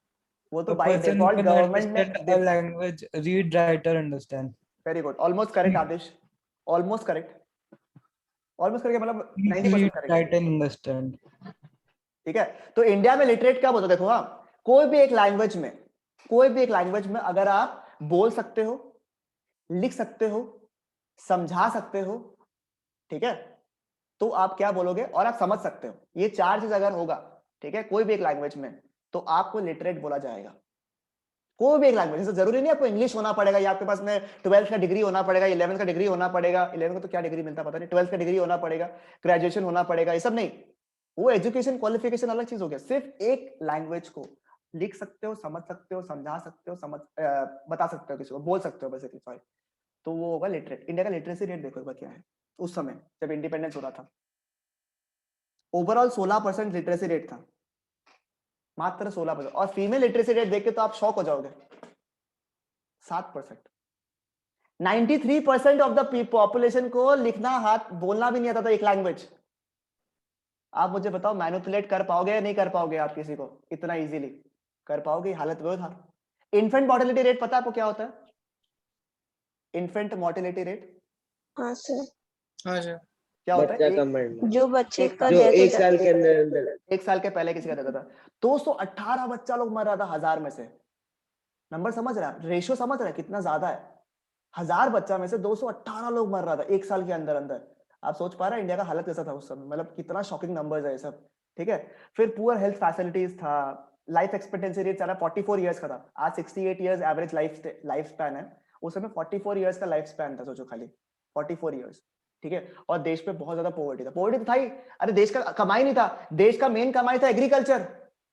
वो तो A by person default can government understand ने, a language, read, write, or understand. Very good, almost correct Adish, almost correct, almost correct मतलब Please 90% read, correct, write, and understand. ठीक है। तो इंडिया में लिटरेट क्या बोलते, देखो हाँ, कोई भी एक लैंग्वेज में, कोई भी एक लैंग्वेज में अगर आप बोल सकते हो, लिख सकते हो, समझा सकते हो, ठीक है, तो आप क्या बोलोगे और आप समझ सकते हो, ये चार चीज अगर होगा, ठीक है, कोई भी एक लैंग्वेज में, तो आपको लिटरेट बोला जाएगा। कोई भी एक लैंग्वेज, जैसे जरूरी नहीं आपको इंग्लिश होना पड़ेगा या आपके पास में 12th का डिग्री होना पड़ेगा, 11th का डिग्री होना पड़ेगा, 11th का तो क्या डिग्री मिलता पता नहीं, 12th का डिग्री होना पड़ेगा, ग्रेजुएशन होना पड़ेगा, ये सब नहीं, वो एजुकेशन क्वालिफिकेशन अलग चीज हो गया। सिर्फ एक लैंग्वेज को लिख सकते हो, समझ सकते हो, समझा सकते हो, बता सकते हो, किसी को बोल सकते हो बेसिकली, सॉरी, तो वो होगा लिटरेट। इंडिया का लिटरेसी रेट देखो एक बार क्या है, उस समय जब इंडिपेंडेंस हो रहा था, ओवरऑल 16% लिटरेसी रेट था, मात्र 16%। और फीमेल लिटरेसी रेट देख के तो आप शॉक हो जाओगे, 7%। 93% ऑफ द पॉपुलेशन को लिखना हाथ बोलना भी नहीं आता था एक लैंग्वेज। आप मुझे बताओ मैनिपुलेट कर पाओगे या नहीं कर पाओगे आप किसी को इतना इजीली? कर पाओगे? हालत वो था। इन्फेंट मॉर्टेलिटी रेट पता है आपको क्या होता है? इन्फेंट मॉर्टेलिटी रेट हाँ सर, हाँ सर। क्या होता बच्चा है? का मरना, जो बच्चे एक का जो डेथ हो एक साल के अंदर अंदर एक साल के पहले किसी का देता था, 218 बच्चा लोग मर रहा था 1000 में से। नंबर समझ रहा है, रेशियो समझ रहा है कितना ज्यादा है? 1000 बच्चा में से 218 लोग मर रहा था एक साल के अंदर अंदर। आप सोच पा रहे हैं इंडिया का हालत कैसा था उस समय? मतलब कितना शॉकिंग नंबर्स है ये सब, ठीक है। फिर पुअर हेल्थ फैसिलिटीज था, लाइफ एक्सपेक्टेंसी रेट सारा 44 इयर्स का था, आज 68 इयर्स एवरेज लाइफ स्पैन है, उस समय 44 इयर्स का लाइफ स्पैन था, सोचो खाली 44 इयर्स, ठीक है। और देश पे बहुत ज्यादा पॉवर्टी था, पॉवर्टी तो था ही, अरे देश का कमाई नहीं था, देश का मेन कमाई था एग्रीकल्चर,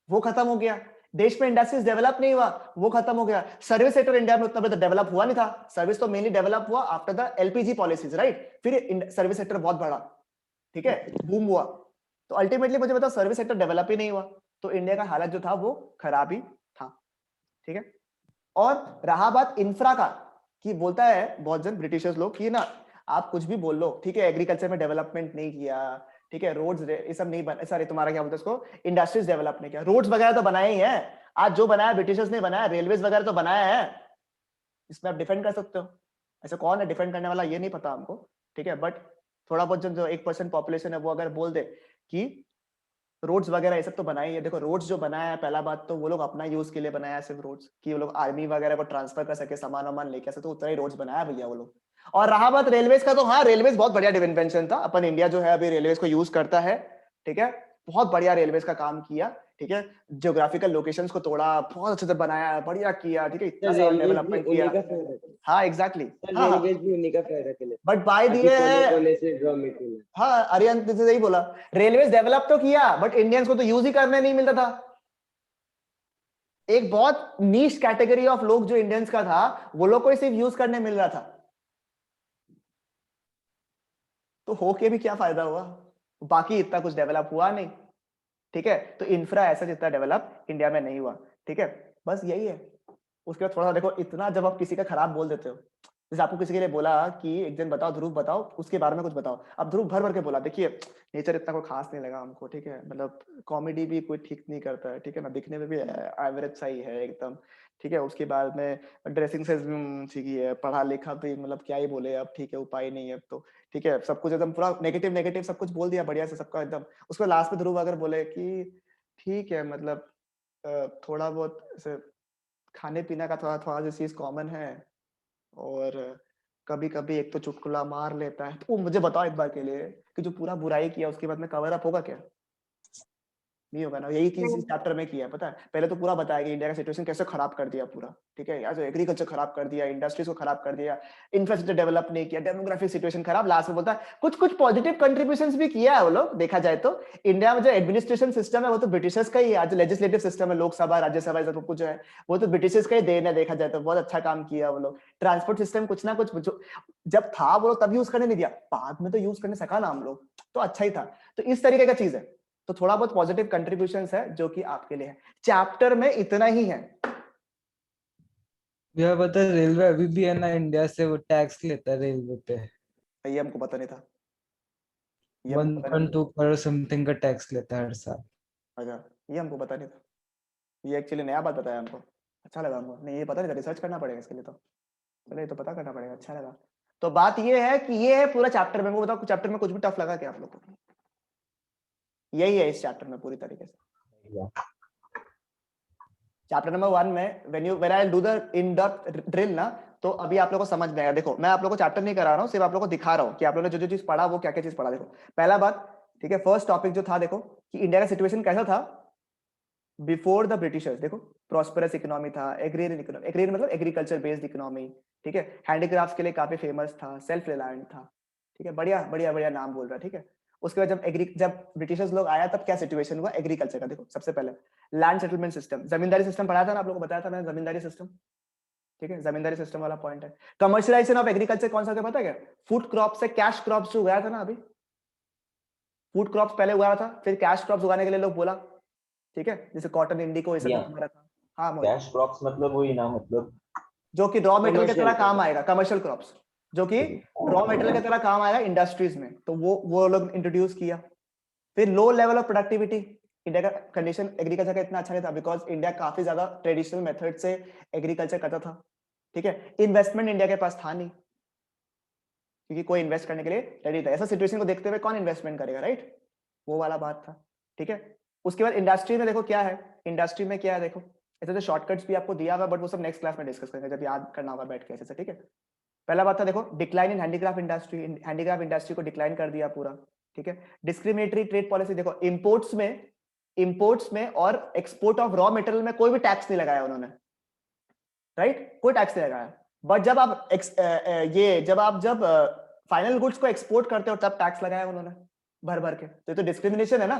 वो खत्म हो गया। देश में इंडस्ट्रीज डेवलप नहीं हुआ, वो खत्म हो गया। सर्विस सेक्टर इंडिया में उतना डेवलप हुआ नहीं था, सर्विस तो मेनली डेवलप हुआ after the LPG policies, right. फिर सर्विस सेक्टर बहुत बढ़ा, ठीक है, बूम हुआ। तो अल्टीमेटली मुझे बताओ सर्विस सेक्टर डेवलप ही नहीं हुआ, तो इंडिया का हालत जो था वो खराब ही था, ठीक है। और रहा बात इंफ्रा का, कि बोलता है बहुत जन ब्रिटिशर्स लोग कि ना आप कुछ भी बोल लो, ठीक है, एग्रीकल्चर में डेवलपमेंट नहीं किया, ठीक है, रोड्स ये सब नहीं बने, सॉरी तुम्हारा क्या बोलते हैं उसको, इंडस्ट्रीज डेवलप नहीं किया, रोड्स वगैरह तो बनाए ही है, आज जो बनाया ब्रिटिशर्स ने बनाया, रेलवेज वगैरह तो बनाया है, इसमें आप डिफेंड कर सकते हो। ऐसा कौन है डिफेंड करने वाला ये नहीं पता हमको, ठीक है, बट थोड़ा बहुत जो 1% पॉपुलेशन है वो अगर बोल दे कि रोड्स वगैरह ये सब तो बनाए ही है। देखो रोड्स जो बनाया है, पहला बात तो वो लोग अपना यूज के लिए बनाया है सिर्फ रोड्स, कि वो लोग आर्मी वगैरह को ट्रांसफर कर सके, सामान वामान लेके सके, तो उतना ही रोड्स बनाया भैया वो लोग। और रहा बात रेलवेज का, तो हाँ रेलवेज बहुत बढ़िया इन्वेंशन था, अपन इंडिया जो है अभी रेलवेज को यूज करता है, ठीक है, बहुत बढ़िया रेलवेज का काम किया, ठीक है, ज्योग्राफिकल लोकेशंस को तोड़ा, बहुत अच्छे से बनाया, बढ़िया किया, ठीक है, इतना सारा रेलवे भी डेवलपमेंट उन्हीं किया। का फायदा है। हाँ एग्जैक्टली, हाँ रेलवे भी उन्हीं का फायदा के लिए, बट बाय बाकी दिए कोने कोने से ड्रॉ मटेरियल। हाँ अरियन तुझे सही बोला, रेलवेज डेवलप तो किया बट इंडियंस को तो यूज ही करने नहीं मिलता था। एक बहुत नीश कैटेगरी ऑफ लोग जो इंडियंस का था, वो लोग को ही सिर्फ यूज करने मिल रहा था, तो होके भी क्या फायदा हुआ, बाकी इतना कुछ डेवलप हुआ नहीं, ठीक है। तो इंफ्रा ऐसा जितना डेवलप इंडिया में नहीं हुआ, ठीक है, बस यही है। उसके बाद थोड़ा सा देखो, इतना जब आप किसी का खराब बोल देते हो, जैसे आपको किसी के लिए बोला कि एक दिन बताओ ध्रुव, बताओ उसके बारे में कुछ बताओ, अब ध्रुव भर भर के बोला, देखिए नेचर इतना कोई खास नहीं लगा हमको, ठीक है, मतलब कॉमेडी भी कोई ठीक नहीं करता है, ठीक है ना, दिखने में भी एवरेज सा ही है एकदम, ठीक है, उसके बाद में ड्रेसिंग सेंस भी ठीक ही है, पढ़ा लिखा भी मतलब क्या ही बोले अब, ठीक है, उपाय नहीं है, तो ठीक है, सब कुछ एकदम पूरा नेगेटिव नेगेटिव सब कुछ बोल दिया बढ़िया से सबका एकदम। उसको लास्ट में ध्रुव अगर बोले कि ठीक है, मतलब थोड़ा बहुत ऐसे खाने पीने का थोड़ा थोड़ा जो चीज कॉमन है, और कभी कभी एक तो चुटकुला मार लेता है। तो मुझे बताओ एक बार के लिए कि जो पूरा बुराई किया उसके बाद में कवर अप होगा क्या? नहीं होगा ना। यही चीज इस चैप्टर में किया है, पता है। पहले तो पूरा बताया कि इंडिया का सिचुएशन कैसे खराब कर दिया पूरा, ठीक है यार, जो एग्रीकल्चर खराब कर दिया, इंडस्ट्रीज को खराब कर दिया, इंफ्रास्ट्रक्चर डेवलप नहीं किया, डेमोग्राफिक सिचुएशन खराब। लास्ट में बोलता है कुछ कुछ पॉजिटिव कंट्रीब्यूशंस भी किया है वो लोग, देखा जाए तो। इंडिया में जो एडमिनिस्ट्रेशन सिस्टम है वो तो ब्रिटिशर्स का ही है, जो लेजिस्लेटिव सिस्टम है, लोकसभा राज्यसभा सब कुछ जो है वो तो ब्रिटिशर्स का ही देन है, देखा जाए तो। बहुत अच्छा काम किया वो लोग। ट्रांसपोर्ट सिस्टम कुछ ना कुछ जब था वो लोग तब यूज करने नहीं दिया, बाद में तो यूज करने सका ना हम लोग, तो अच्छा ही था। तो इस तरीके का चीज है। तो थोड़ा बहुत पॉजिटिव कंट्रीब्यूशंस है जो कि आपके लिए है। चैप्टर में इतना ही है। यह पता है रेलवे अभी भी है ना इंडिया से वो टैक्स लेता है रेलवे पे। ये हमको पता नहीं था, ये हमको पता नहीं 1.2 करोड़ समथिंग का टैक्स लेता है हर साल। था। अच्छा, ये हमको पता नहीं था। ये एक्चुअली नया बात बताया हमको, अच्छा लगा हमको। नहीं, ये पता नहीं था, रिसर्च करना पड़ेगा इसके लिए तो। चलो, ये तो पता करना पड़ेगा, अच्छा लगा। तो बात ये है कि ये है पूरा चैप्टर में। वो बताओ चैप्टर में कुछ भी टफ लगा क्या आप लोग को? यही है इस चैप्टर में पूरी तरीके से। चैप्टर नंबर 1 में when I do the in depth drill ना, तो अभी आप लोगों को समझ में आएगा। देखो, मैं आप लोगों को चैप्टर नहीं करा रहा हूँ, सिर्फ आप लोगों को दिखा रहा हूँ कि आप लोगों ने जो जो चीज पढ़ा वो क्या क्या चीज पढ़ा। देखो, पहला बात, ठीक है, फर्स्ट टॉपिक जो था, देखो कि इंडिया का सिचुएशन कैसा था बिफोर द ब्रिटिशर्स। देखो, प्रॉस्पेरस इकोनॉमी था, एग्रीरियन इकोनॉमी, एग्रीरियन मतलब एग्रीकल्चर बेस्ड इकोनॉमी, ठीक है। हैंडीक्राफ्ट्स के लिए काफी फेमस था, सेल्फ रिलायंट था, ठीक है। बढ़िया बढ़िया बढ़िया नाम बोल रहा है, ठीक है। उसके बाद जब ब्रिटिशर्स लोग आया तब क्या सिचुएशन हुआ एग्रीकल्चर का? देखो, सबसे पहले लैंड सेटलमेंट सिस्टम, जमींदारी सिस्टम पढ़ाया था ना आप लोगों को, बताया था मैंने, जमींदारी सिस्टम, ठीक है। जमींदारी सिस्टम वाला पॉइंट है। कमर्शियलाइजेशन ऑफ एग्रीकल्चर कौन सा था पता है क्या? फूड क्रॉप से कैश क्रॉप्स जो उगाया था ना, अभी फूड क्रॉप्स पहले उगाया था, फिर कैश क्रॉप्स उगाने के लिए लोग बोला, ठीक है, जैसे कॉटन, इंडिको, ये सब जो तुम्हारा था। हाँ मोहित, कैश क्रॉप्स मतलब वही ना, मतलब जो कि रॉ मटेरियल की तरह Commercial काम आएगा, कमर्शियल क्रॉप्स जो कि रॉ मटेरियल की तरह काम आएगा इंडस्ट्रीज में, तो वो लोग इंट्रोड्यूस किया। फिर low level of productivity, India का कंडीशन एग्रीकल्चर का इतना अच्छा नहीं था, बिकॉज इंडिया काफी ज्यादा ट्रेडिशनल मेथड से एग्रीकल्चर करता था, ठीक है। इन्वेस्टमेंट इंडिया के पास था नहीं, क्योंकि कोई इन्वेस्ट करने के लिए रेडी था। ऐसा सिचुएशन को देखते हुए कौन इन्वेस्टमेंट करेगा, राइट? वो वाला बात था, ठीक है। उसके बाद इंडस्ट्री में देखो क्या है, इंडस्ट्री में क्या है देखो, ऐसे तो शॉर्टकट्स भी आपको दिया हुआ, बट वो सब नेक्स्ट क्लास में डिस्कस करेंगे जब याद करना होगा बैठ के ऐसे से, ठीक है। पहला बात था देखो, decline in handicraft industry, handicraft industry को डिक्लाइन कर दिया पूरा, ठीक है। डिस्क्रिमिनेटरी ट्रेड पॉलिसी, देखो इंपोर्ट्स में और एक्सपोर्ट ऑफ रॉ मटेरियल में कोई भी टैक्स नहीं लगाया उन्होंने, राइट, कोई टैक्स नहीं लगाया। बट जब फाइनल गुड्स को एक्सपोर्ट करते हो तब टैक्स लगाया उन्होंने भर भर के। तो ये तो डिस्क्रिमिनेशन है ना,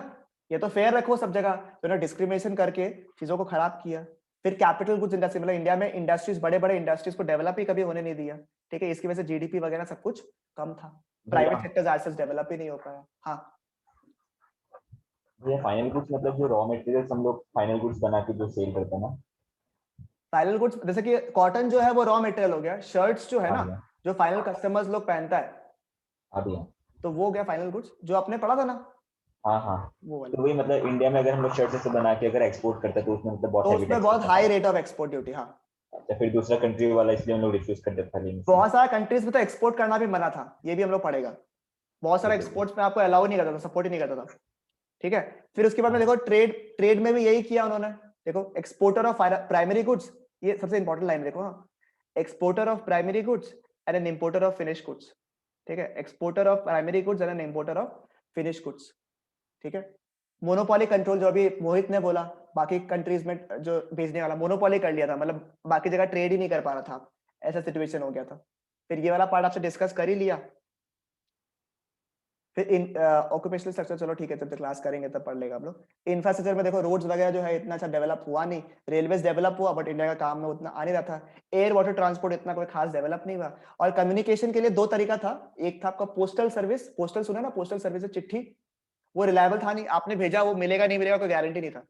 ये तो फेयर रखो सब जगह, तो उन्होंने डिस्क्रिमिनेशन करके चीजों को खराब किया। फिर कैपिटल गुड्स इंडस्ट्री, मतलब इंडिया में इंडस्ट्रीज, बड़े बड़े इंडस्ट्रीज को डेवलप ही कभी होने नहीं दिया, ठीक है। इसकी वजह से जीडीपी वगैरह सब कुछ कम था, प्राइवेट सेक्टर आज तक डेवलप ही नहीं हो पाया। हाँ, ये फाइनल गुड्स मतलब जो रॉ मटेरियल्स हम लोग फाइनल गुड्स बना के जो सेल करते हैं ना। फाइनल गुड्स जैसे कि कॉटन जो है वो रॉ मटेरियल हो गया, शर्ट्स जो है ना, हाँ जो फाइनल कस्टमर्स लोग पहनता है, हाँ भैया। तो वो हो गया फाइनल गुड्स, जो आपने पढ़ा था ना, हाँ हाँ, वो वाला। तो वही मतलब इंडिया में अगर हम लोग शर्ट से बना के अगर एक्सपोर्ट करते हैं तो उसमें मतलब बहुत तो हैवी उसमें टैक्स बहुत लगता हाई है। रेट ऑफ एक्सपोर्ट ड्यूटी, हाँ। अच्छा, फिर दूसरा कंट्री वाला इसलिए हम लोग रिफ्यूज कर देते हैं लेने से। बहुत सारा कंट्रीज में तो एक्सपोर्ट करना भी मना था, ये भी हम लोग पढ़ेगा। बहुत सारा ठीक है। एक्सपोर्ट्स में आपको अलाउ नहीं करता था, सपोर्ट ही नहीं करता था, ठीक है। फिर उसके बाद में देखो ट्रेड में भी यही किया उन्होंने। देखो, एक्सपोर्टर ऑफ प्राइमरी गुड्स, ये सबसे इंपॉर्टेंट लाइन देखो, हाँ, exporter of primary goods and an importer of finish goods, ठीक है। Exporter of primary goods and an importer of finish goods, ठीक है। मोनोपोली कंट्रोल, जो अभी मोहित ने बोला, बाकी कंट्रीज में जो भेजने वाला मोनोपोली कर लिया था, मतलब बाकी जगह ट्रेड ही नहीं कर पा रहा था, ऐसा सिचुएशन हो गया था। फिर ये वाला पार्ट आपसे डिस्कस कर ही लिया। फिर इन ऑक्यूपेशनल स्ट्रक्चर, चलो ठीक है, जब तक क्लास करेंगे तब पढ़ लेगा आप लोग। इंफ्रास्ट्रक्चर में देखो, रोड्स वगैरह जो है इतना अच्छा डेवलप हुआ नहीं, रेलवेज डेवलप हुआ बट इंडिया का काम में उतना आ नहीं रहा था। एयर वाटर ट्रांसपोर्ट इतना कोई खास डेवलप नहीं हुआ। और कम्युनिकेशन के लिए दो तरीका था, एक था आपका पोस्टल सर्विस, पोस्टल सुना ना, पोस्टल सर्विस चिट्ठी, वो रिलायबल था नहीं, आपने भेजा वो मिलेगा नहीं मिलेगा कोई गारंटी नहीं था।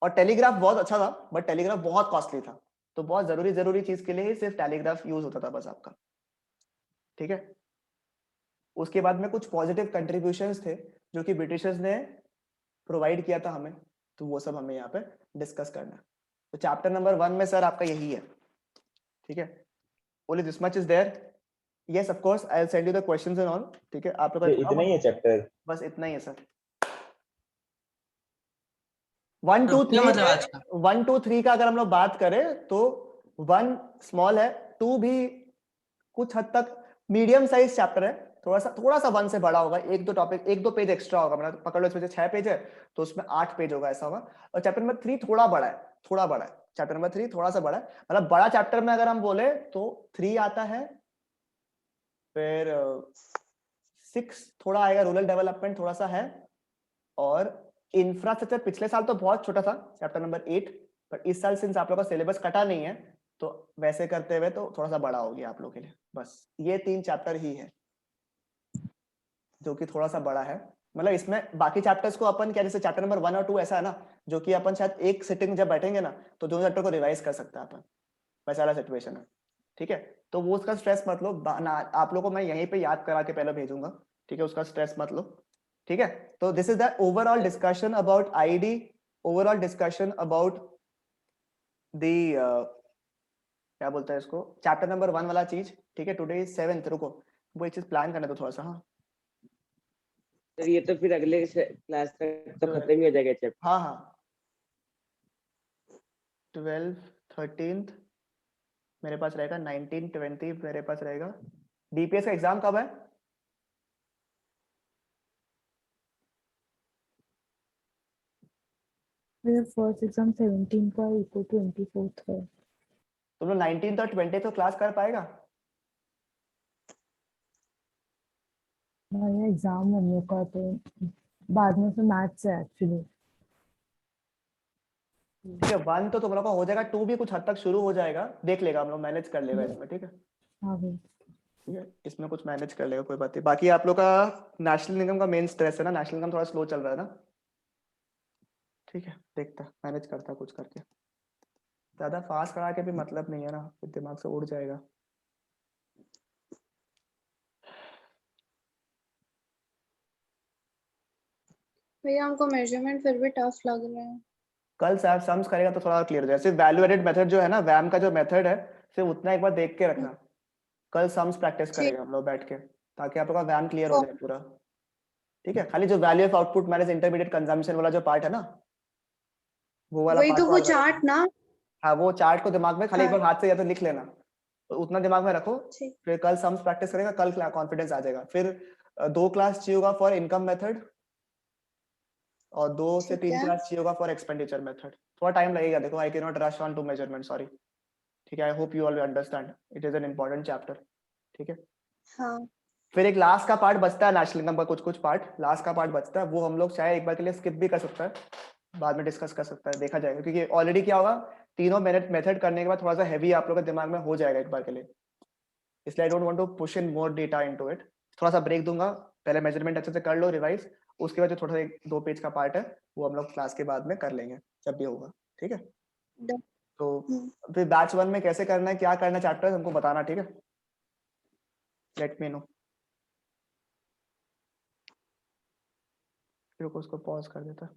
और टेलीग्राफ बहुत अच्छा था, बट टेलीग्राफ बहुत कॉस्टली था, तो बहुत जरूरी चीज के लिए ही सिर्फ टेलीग्राफ यूज होता था बस आपका, ठीक है। उसके बाद में कुछ पॉजिटिव कंट्रीब्यूशंस थे जो कि ब्रिटिशर्स ने प्रोवाइड किया था हमें, तो वो सब हमें यहाँ पे डिस्कस करना है। तो चैप्टर नंबर 1 में सर आपका यही है, ठीक है। Only this much is there. Yes of course I will send you the questions and all, ठीक है। आप लोग इतना ही है चैप्टर? बस इतना ही है सर। 1 2 क्या 3 मतलब आज का? 1 2 3 का अगर हम लोग बात करें तो 1 स्मॉल है, 2 भी कुछ हद तक मीडियम साइज चैप्टर है, थोड़ा सा 1 से बड़ा होगा, एक दो टॉपिक, एक दो पेज एक्स्ट्रा होगा, मतलब पकड़ लो इसमें से 6 पेज है तो उसमें 8 पेज होगा, ऐसा होगा। और चैप्टर नंबर 3 थोड़ा बड़ा है, थोड़ा बड़ा है, चैप्टर नंबर 3 थोड़ा सा बड़ा है, मतलब बड़ा चैप्टर में अगर हम बोले तो 3 आता है, फिर 6 थोड़ा आएगा, रूरल डेवलपमेंट थोड़ा सा है, और इंफ्रास्ट्रक्चर पिछले साल तो बहुत छोटा था चैप्टर नंबर 8, पर इस साल सिंस आप लोग का सिलेबस कटा नहीं है तो वैसे करते हुए तो थोड़ा सा बड़ा हो गया आप लोग के लिए। बस ये 3 चैप्टर ही है जो कि थोड़ा सा बड़ा है, मतलब इसमें बाकी चैप्टर्स को अपन क्या, जैसे चैप्टर नंबर 1 और 2 ऐसा है ना, जो कि अपन शायद एक सिटिंग जब बैठेंगे ना तो दोनों चैप्टर को रिवाइज कर सकते हैं अपन, वैसा वाला सिचुएशन है, ठीक है। तो वो उसका स्ट्रेस मत लो, आप लोगों को मैं यहीं पे याद करा के पहले भेजूंगा, ठीक है, उसका स्ट्रेस मत लो, ठीक है। तो this is the overall discussion about ID, overall discussion about the क्या बोलते हैं इसको, चैप्टर नंबर 1 वाला चीज, ठीक है। टुडे इज 7th, रुको वो एक चीज प्लान करने दो थोड़ा सा। हाँ सर ये तो फिर अगले क्लास तक तो खत्म ही हो जाएगा चैप्टर। हाँ हाँ 12 13 मेरे पास रहेगा, 19 20 मेरे पास रहेगा। डीपीएस का एग्जाम कब है? मेरा फर्स्ट एग्जाम 17 का, इको 24th है। तुम लोग 19 और 20 तो क्लास कर पाएगा? मेरा एग्जाम हम लोग का तो बाद में से मैथ्स है एक्चुअली। ठीक है, 1 तो तुम लोग का हो जाएगा, 2 भी कुछ हद तक शुरू हो जाएगा, देख लेगा हम लोग, मैनेज कर लेगा इसमें, ठीक है। हाँ भाई। ठीक है, इसमें कुछ मैनेज कर लेगा, कोई बात नहीं। बाकी आप लोग का नेशनल इनकम का मेन स्ट्रेस है ना, नेशनल इनकम थोड़ा स्लो चल रहा है ना, ठीक है, देखता मैनेज करता कुछ करके, ज्यादा फास्ट करा के भी मतलब नहीं है ना, फिर दिमाग से उड़ जाएगा। भैया हमको मेजरमेंट फिर भी टफ लग रहा है। कल साहब सम्स करेगा तो थोड़ा क्लियर हो जाएगा। सिर्फ वैल्यू एडेड मेथड जो है ना, वैम का जो मेथड है, सिर्फ उतना एक बार देख के रखना। कल सम्स प्रैक्टिस ठीक। करेंगे हम लोग बैठ के, ताकि आप लोग का वैम क्लियर हो ओ, जाए पूरा, ठीक है। खाली जो value of output manage intermediate consumption वाला जो पार्ट है ना, वो वाला वही पार्ट तो वो चार्ट ना। हाँ वो चार्ट को दिमाग में खाली एक हाँ बार हाथ से या तो लिख लेना, तो उतना दिमाग में रखो। ठीक। फिर कल सम्स प्रैक्टिस करेगा, कल कॉन्फिडेंस आ जाएगा। फिर 2 क्लास चाहिए होगा फॉर इनकम मेथड, और 2 से ठीक 3 है। क्लास चाहिए होगा फॉर एक्सपेंडिचर मेथड। थोड़ा टाइम लगेगा, देखो I can not rush on to measurement, sorry, ठीक है। I hope you all understand, it is an important chapter, ठीक है। हाँ फिर एक लास्ट का पार्ट बचता है नेशनल इनकम का, कुछ पार्ट लास्ट का पार्ट बचता है, वो हम लोग चाहे एक बार के लिए स्किप भी कर सकता है, बाद में डिस्कस कर सकता है, देखा जाएगा। क्योंकि ऑलरेडी क्या होगा, तीनों मेथड करने के बाद थोड़ा सा हैवी आप लोगों के दिमाग में हो जाएगा एक बार के लिए, इसलिए I don't want to push in more data into it. थोड़ा सा ब्रेक दूंगा, पहले मेजरमेंट अच्छे से कर लो रिवाइज, उसके बाद जो थोड़ा सा 2 पेज का पार्ट है वो हम लोग क्लास के बाद में कर लेंगे, जब भी होगा, ठीक है। डन। तो फिर बैच 1 में कैसे करना है, क्या करना है चैप्टर हमको बताना, ठीक है। लेट मी नो, फिर उसको पॉज कर देता।